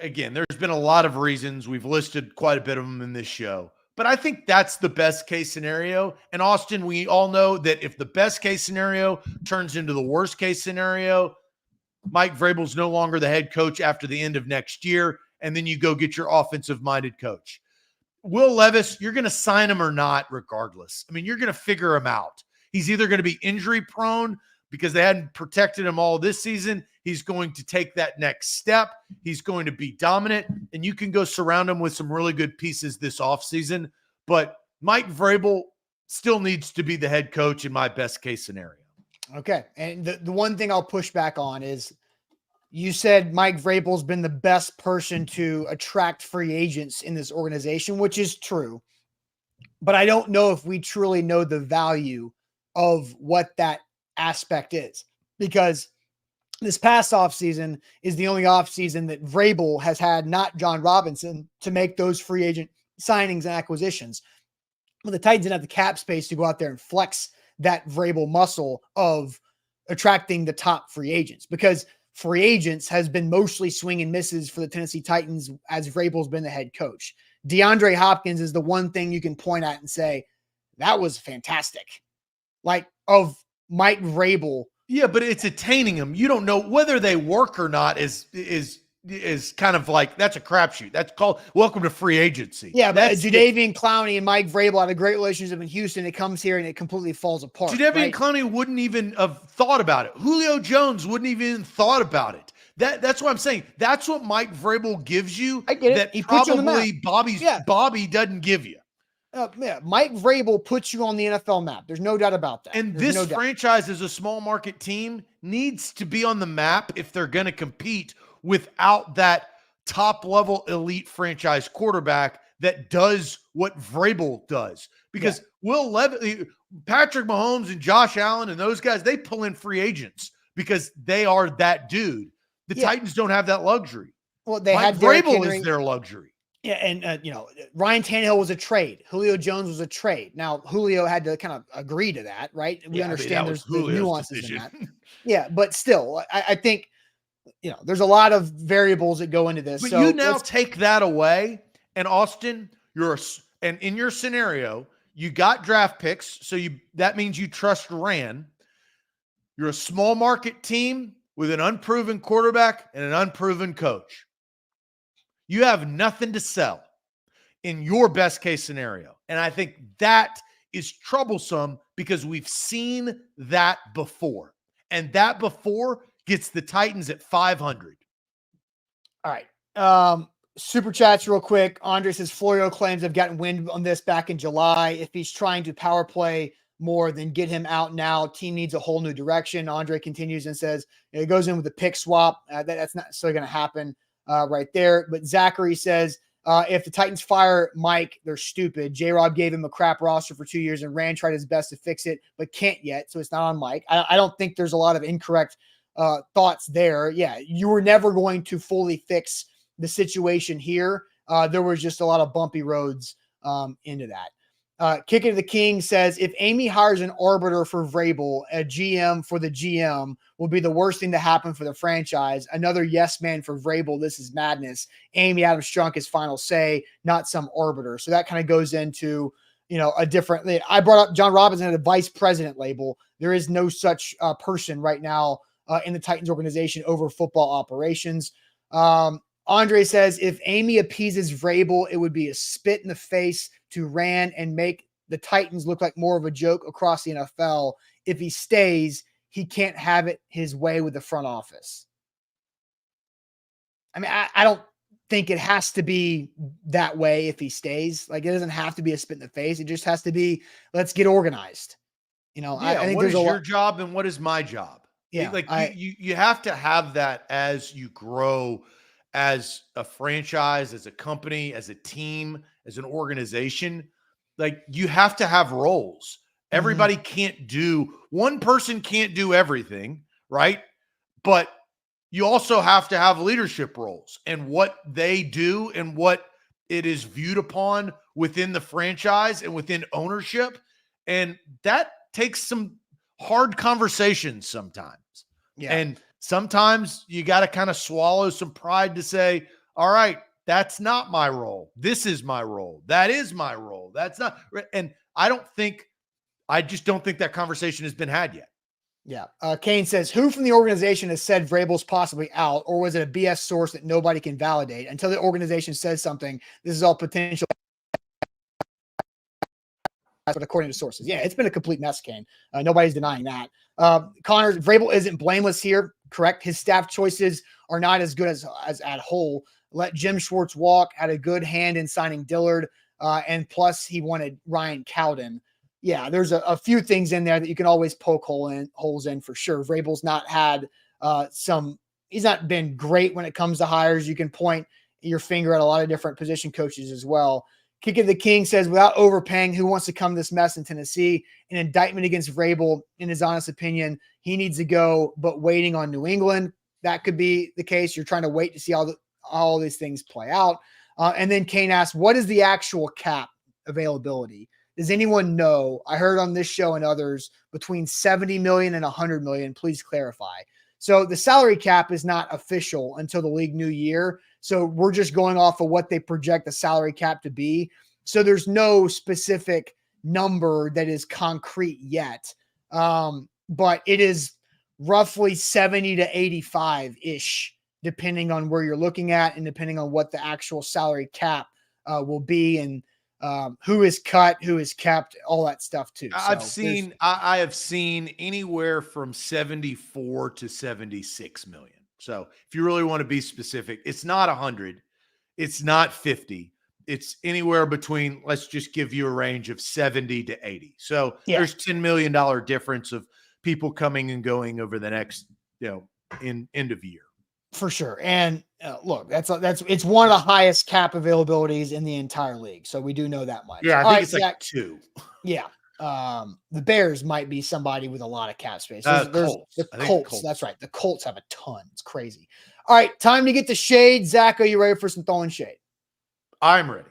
again, there's been a lot of reasons. We've listed quite a bit of them in this show. But I think that's the best case scenario. And Austin, we all know that if the best case scenario turns into the worst case scenario, Mike Vrabel's no longer the head coach after the end of next year. And then you go get your offensive-minded coach. Will Levis, you're going to sign him or not regardless. I mean, you're going to figure him out. He's either going to be injury prone because they hadn't protected him all this season. He's going to take that next step. He's going to be dominant, and you can go surround him with some really good pieces this offseason. But Mike Vrabel still needs to be the head coach in my best case scenario. Okay. And the one thing I'll push back on is You said Mike Vrabel's been the best person to attract free agents in this organization, which is true. But I don't know if we truly know the value of what that aspect is, because this past offseason is the only offseason that Vrabel has had not John Robinson to make those free agent signings and acquisitions. Well, the Titans didn't have the cap space to go out there and flex that Vrabel muscle of attracting the top free agents, because free agents has been mostly swing and misses for the Tennessee Titans as Vrabel's been the head coach. DeAndre Hopkins is the one thing you can point at and say, that was fantastic. Like, of Mike Vrabel. Yeah, but it's attaining them. You don't know whether they work or not is kind of like, that's a crapshoot. That's called welcome to free agency. Yeah, but that's Jadeveon Clowney and Mike Vrabel had a great relationship in Houston. It comes here and it completely falls apart. Jadeveon Clowney wouldn't even have thought about it. Julio Jones wouldn't even thought about it. That's what I'm saying. That's what Mike Vrabel gives you. I get it. That He puts you on the probably map. Bobby doesn't give you. Mike Vrabel puts you on the NFL map. There's no doubt about that. And There's this franchise as a small market team needs to be on the map if they're going to compete without that top level elite franchise quarterback that does what Vrabel does. Because Patrick Mahomes and Josh Allen and those guys, they pull in free agents because they are that dude. The Titans don't have that luxury. Well, they Mike had Vrabel is their luxury. Yeah, and Ryan Tannehill was a trade. Julio Jones was a trade. Now Julio had to kind of agree to that, right? We understand there's the nuances in that. Yeah, but still, I think there's a lot of variables that go into this. But so you now take that away, and Austin, and in your scenario, you got draft picks, so that means you trust Rand. You're a small market team with an unproven quarterback and an unproven coach. You have nothing to sell in your best case scenario. And I think that is troublesome because we've seen that before. And that before gets the Titans at 500. All right. Super chats real quick. Andre says Florio claims I've gotten wind on this back in July. If he's trying to power play more, then get him out now. Team needs a whole new direction. Andre continues and says it goes in with the pick swap. That's not so going to happen. Right there. But Zachary says, if the Titans fire Mike, they're stupid. J-Rob gave him a crap roster for 2 years and Rand tried his best to fix it, but can't yet. So it's not on Mike. I don't think there's a lot of incorrect thoughts there. Yeah, you were never going to fully fix the situation here. There was just a lot of bumpy roads into that. Kick It to the King says, if Amy hires an arbiter for Vrabel, a GM for the GM will be the worst thing to happen for the franchise. Another yes man for Vrabel. This is madness. Amy Adams Strunk is final say, not some arbiter. So that kind of goes into, a different, I brought up John Robinson had a vice president label. There is no such person right now in the Titans organization over football operations. Andre says, if Amy appeases Vrabel, it would be a spit in the face to Rand and make the Titans look like more of a joke across the NFL. If he stays, he can't have it his way with the front office. I mean, I don't think it has to be that way if he stays. Like, it doesn't have to be a spit in the face. It just has to be, let's get organized. I think what there's is your job and what is my job? Yeah. You have to have that as you grow as a franchise, as a company, as a team, as an organization. Like, you have to have roles. Everybody one person can't do everything, right? But you also have to have leadership roles and what they do and what it is viewed upon within the franchise and within ownership. And that takes some hard conversations sometimes. Yeah. And sometimes you got to kind of swallow some pride to say, all right, that's not my role. This is my role. That is my role. That's not. And I just don't think that conversation has been had yet. Yeah. Kane says, who from the organization has said Vrabel's possibly out, or was it a BS source that nobody can validate? Until the organization says something, this is all potential. But according to sources, yeah, it's been a complete mess, Kane. Nobody's denying that. Connor, Vrabel isn't blameless here. Correct. His staff choices are not as good as at whole. Let Jim Schwartz walk. Had a good hand in signing Dillard. And plus he wanted Ryan Cowden. Yeah, there's a few things in there that you can always poke holes in for sure. Vrabel's not had some he's not been great when it comes to hires. You can point your finger at a lot of different position coaches as well. Kick of the King says, without overpaying, who wants to come this mess in Tennessee? An indictment against Vrabel, in his honest opinion, he needs to go, but waiting on New England. That could be the case. You're trying to wait to see all these things play out. And then Kane asks, what is the actual cap availability? Does anyone know? I heard on this show and others between 70 million and 100 million. Please clarify. So the salary cap is not official until the league new year. So we're just going off of what they project the salary cap to be. So there's no specific number that is concrete yet. But it is roughly 70 to 85-ish, depending on where you're looking at and depending on what the actual salary cap will be, and who is cut, who is kept, all that stuff too. I have seen anywhere from 74 to 76 million. So if you really want to be specific, it's not 100, it's not 50. It's anywhere between, let's just give you a range of 70 to 80. So there's $10 million difference of people coming and going over the next, in end of year. For sure. And look, it's one of the highest cap availabilities in the entire league. So we do know that much. Yeah, I think it's like 2. Yeah. The Bears might be somebody with a lot of cap space. Colts. The Colts. That's right. The Colts have a ton. It's crazy. All right, time to get the shade. Zach, are you ready for some throwing shade? I'm ready.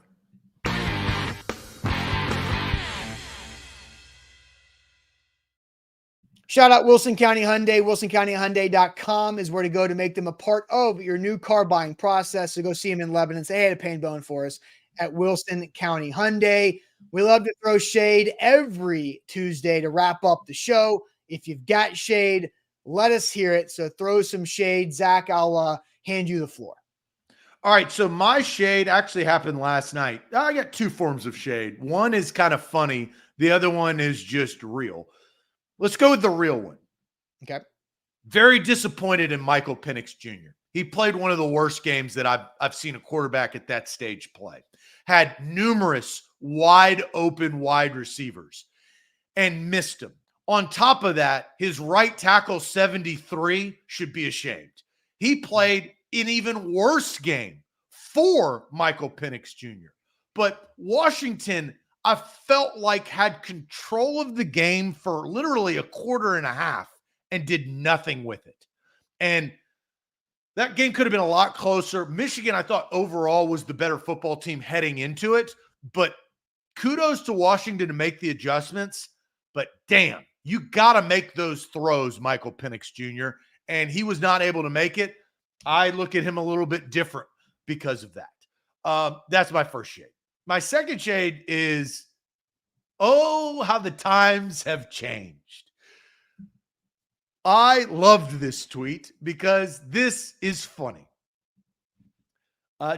Shout out Wilson County Hyundai. WilsonCountyHyundai.com is where to go to make them a part of your new car buying process. So go see them in Lebanon. Say, hey, to Payne Bone for us at Wilson County Hyundai. We love to throw shade every Tuesday to wrap up the show. If you've got shade, let us hear it. So throw some shade. Zach, I'll hand you the floor. All right. So my shade actually happened last night. I got 2 forms of shade. One is kind of funny. The other one is just real. Let's go with the real one. Okay. Very disappointed in Michael Penix Jr. He played one of the worst games that I've seen a quarterback at that stage play. Had numerous wide open wide receivers and missed them. On top of that, his right tackle 73 should be ashamed. He played an even worse game for Michael Penix Jr. But Washington, I felt like, had control of the game for literally a quarter and a half and did nothing with it. And that game could have been a lot closer. Michigan, I thought overall was the better football team heading into it, but kudos to Washington to make the adjustments. But damn, you got to make those throws, Michael Penix Jr., and he was not able to make it. I look at him a little bit different because of that. That's my first shade. My second shade is, oh, how the times have changed. I loved this tweet because this is funny.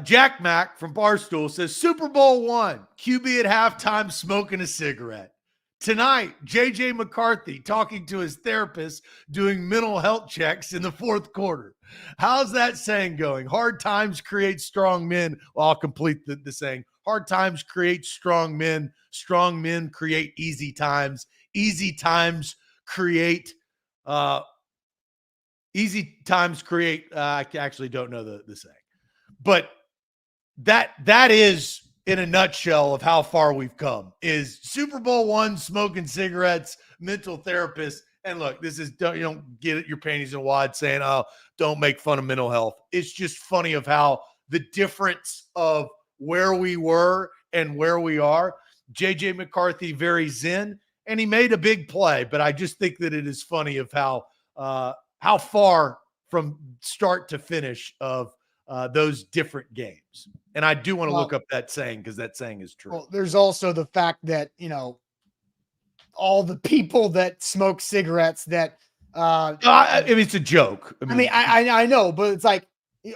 Jack Mack from Barstool says, Super Bowl 1, QB at halftime smoking a cigarette. Tonight, J.J. McCarthy talking to his therapist, doing mental health checks in the fourth quarter. How's that saying going? Hard times create strong men. Well, I'll complete the saying. Hard times create strong men create easy times. Easy times create I actually don't know the saying. But that is, in a nutshell, of how far we've come, is Super Bowl 1, smoking cigarettes, mental therapist. And look, this is, you don't get your panties in a wad saying, oh, don't make fun of mental health. It's just funny of how the difference of where we were and where we are. J.J. McCarthy, very zen, and he made a big play. But I just think that it is funny of how far from start to finish of those different games. And I do want to look up that saying because that saying is true. Well, there's also the fact that, all the people that smoke cigarettes that I mean, it's a joke. I know, but it's like,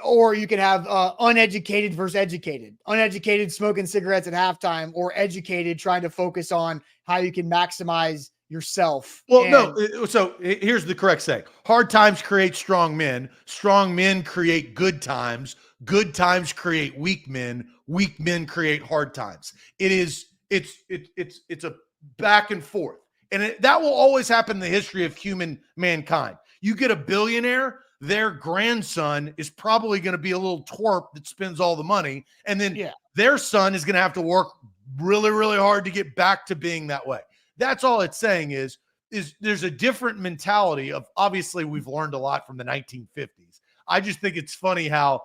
or you can have uneducated versus educated. Uneducated smoking cigarettes at halftime, or educated trying to focus on how you can maximize yourself. Well, no. So here's the correct saying. Hard times create strong men. Strong men create good times. Good times create weak men. Weak men create hard times. It's a back and forth. And that will always happen in the history of mankind. You get a billionaire, their grandson is probably going to be a little twerp that spends all the money. And then their son is going to have to work really, really hard to get back to being that way. That's all it's saying is there's a different mentality of, obviously we've learned a lot from the 1950s. I just think it's funny how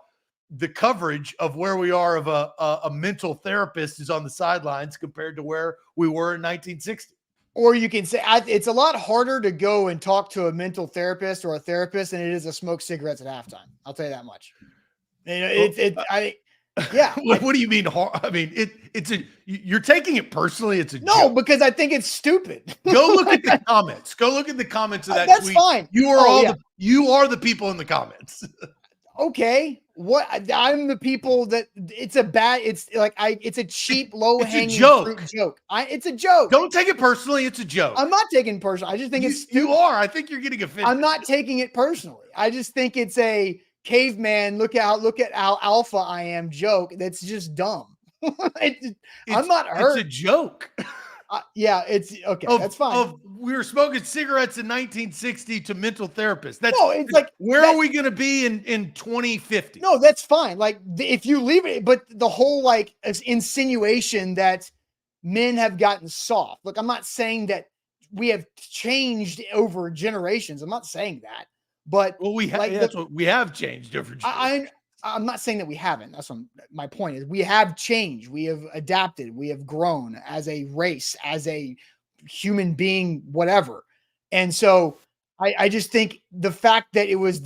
the coverage of where we are of a mental therapist is on the sidelines compared to where we were in 1960. Or you can say it's a lot harder to go and talk to a mental therapist or a therapist than it is to smoke cigarettes at halftime. I'll tell you that much. You know, What do you mean? I mean, you're taking it personally. It's a joke. Because I think it's stupid. Go look at the comments. Go look at the comments of that That's tweet. fine. You are you are the people in the comments. Okay. I'm the people that it's a cheap, low hanging joke. It's a joke. Don't take it personally. It's a joke. I'm not taking it personally. I just think it's stupid. You are. I think you're getting offended. I'm not taking it personally. I just think it's a caveman. Look at how alpha I am joke. That's just dumb. I'm not hurt. It's a joke. It's okay. That's fine. We were smoking cigarettes in 1960 to mental therapists. Where are we going to be in 2050? No, that's fine. Like if you leave it, but the whole insinuation that men have gotten soft. Look, I'm not saying that we have changed over generations. I'm not saying that, but we have changed over generations. I'm not saying that we haven't. That's what my point is. We have changed. We have adapted. We have grown as a race, as a human being, whatever. And so I just think the fact that it was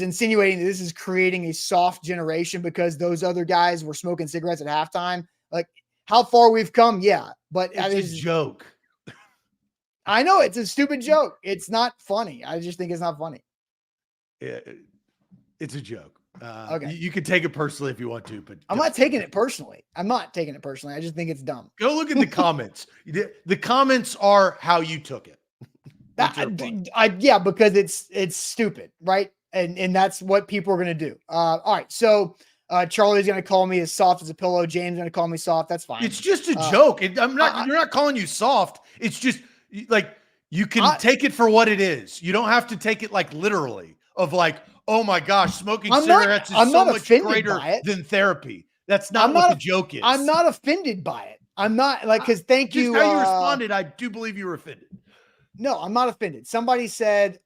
insinuating that this is creating a soft generation because those other guys were smoking cigarettes at halftime. Like how far we've come. Yeah. But it's a joke. I know it's a stupid joke. It's not funny. I just think it's not funny. Yeah. It's a joke. Okay. You can take it personally if you want to, but I'm not taking it personally. I just think it's dumb. Go look at the comments. The comments are how you took it. Because it's stupid, right? And that's what people are going to do. All right. So Charlie's going to call me as soft as a pillow. James going to call me soft. That's fine. It's just a joke. You're not calling you soft. It's just like you can take it for what it is. You don't have to take it like literally of like, oh my gosh, smoking cigarettes is so much greater than therapy. That's not what the joke is. I'm not offended by it. I'm not because thank you. Just how you responded, I do believe you were offended. No, I'm not offended. Somebody said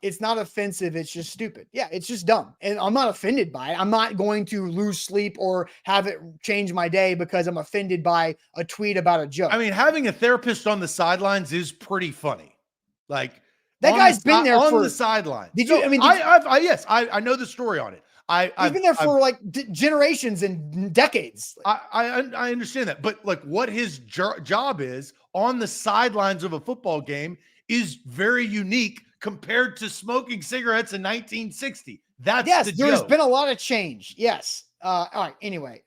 it's not offensive. It's just stupid. Yeah, it's just dumb. And I'm not offended by it. I'm not going to lose sleep or have it change my day because I'm offended by a tweet about a joke. I mean, having a therapist on the sidelines is pretty funny. Like, that guy's been there on the sideline. Did you? Yes, I know the story on it. He's been there for generations and decades. I understand that, but like what his job is on the sidelines of a football game is very unique compared to smoking cigarettes in 1960. That's there's been a lot of change. Yes. All right. Anyway,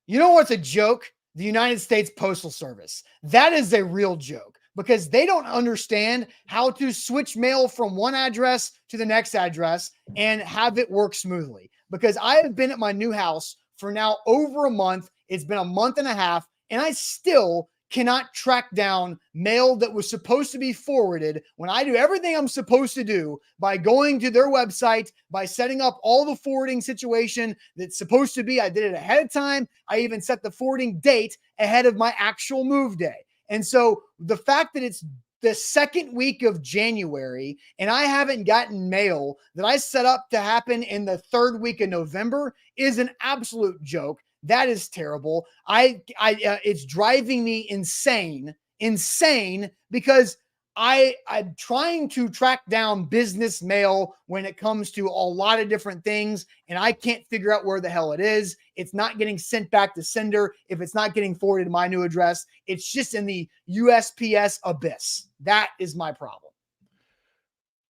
you know what's a joke? The United States Postal Service. That is a real joke. Because they don't understand how to switch mail from one address to the next address and have it work smoothly. Because I have been at my new house for now over a month. It's been a month and a half, and I still cannot track down mail that was supposed to be forwarded when I do everything I'm supposed to do by going to their website, by setting up all the forwarding situation that's supposed to be. I did it ahead of time. I even set the forwarding date ahead of my actual move day. And so the fact that it's the second week of January and I haven't gotten mail that I set up to happen in the third week of November is an absolute joke. That is terrible. It's driving me insane because I'm trying to track down business mail when it comes to a lot of different things, and I can't figure out where the hell it is. It's not getting sent back to sender. If it's not getting forwarded to my new address, it's just in the USPS abyss. That is my problem.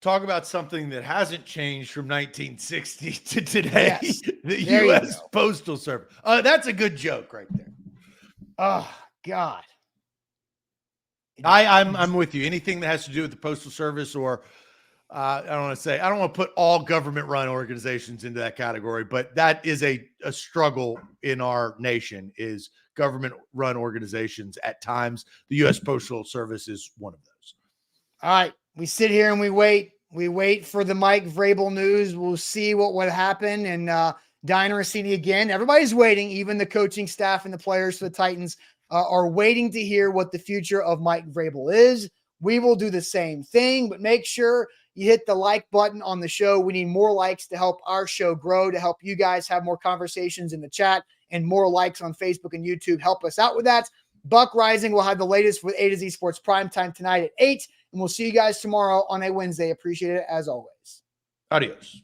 Talk about something that hasn't changed from 1960 to today. Yes. The U.S. Postal Service. That's a good joke right there. Oh, God. I'm with you. Anything that has to do with the Postal Service or I don't want to put all government-run organizations into that category, but that is a struggle in our nation is government-run organizations at times. The U.S. Postal Service is one of those. All right. We sit here and we wait. We wait for the Mike Vrabel news. We'll see what would happen. And Diana Rossini again. Everybody's waiting. Even the coaching staff and the players for the Titans are waiting to hear what the future of Mike Vrabel is. We will do the same thing, but make sure you hit the like button on the show. We need more likes to help our show grow, to help you guys have more conversations in the chat and more likes on Facebook and YouTube. Help us out with that. Buck Rising will have the latest with A to Z Sports Primetime tonight at 8. And we'll see you guys tomorrow on a Wednesday. Appreciate it as always. Adios.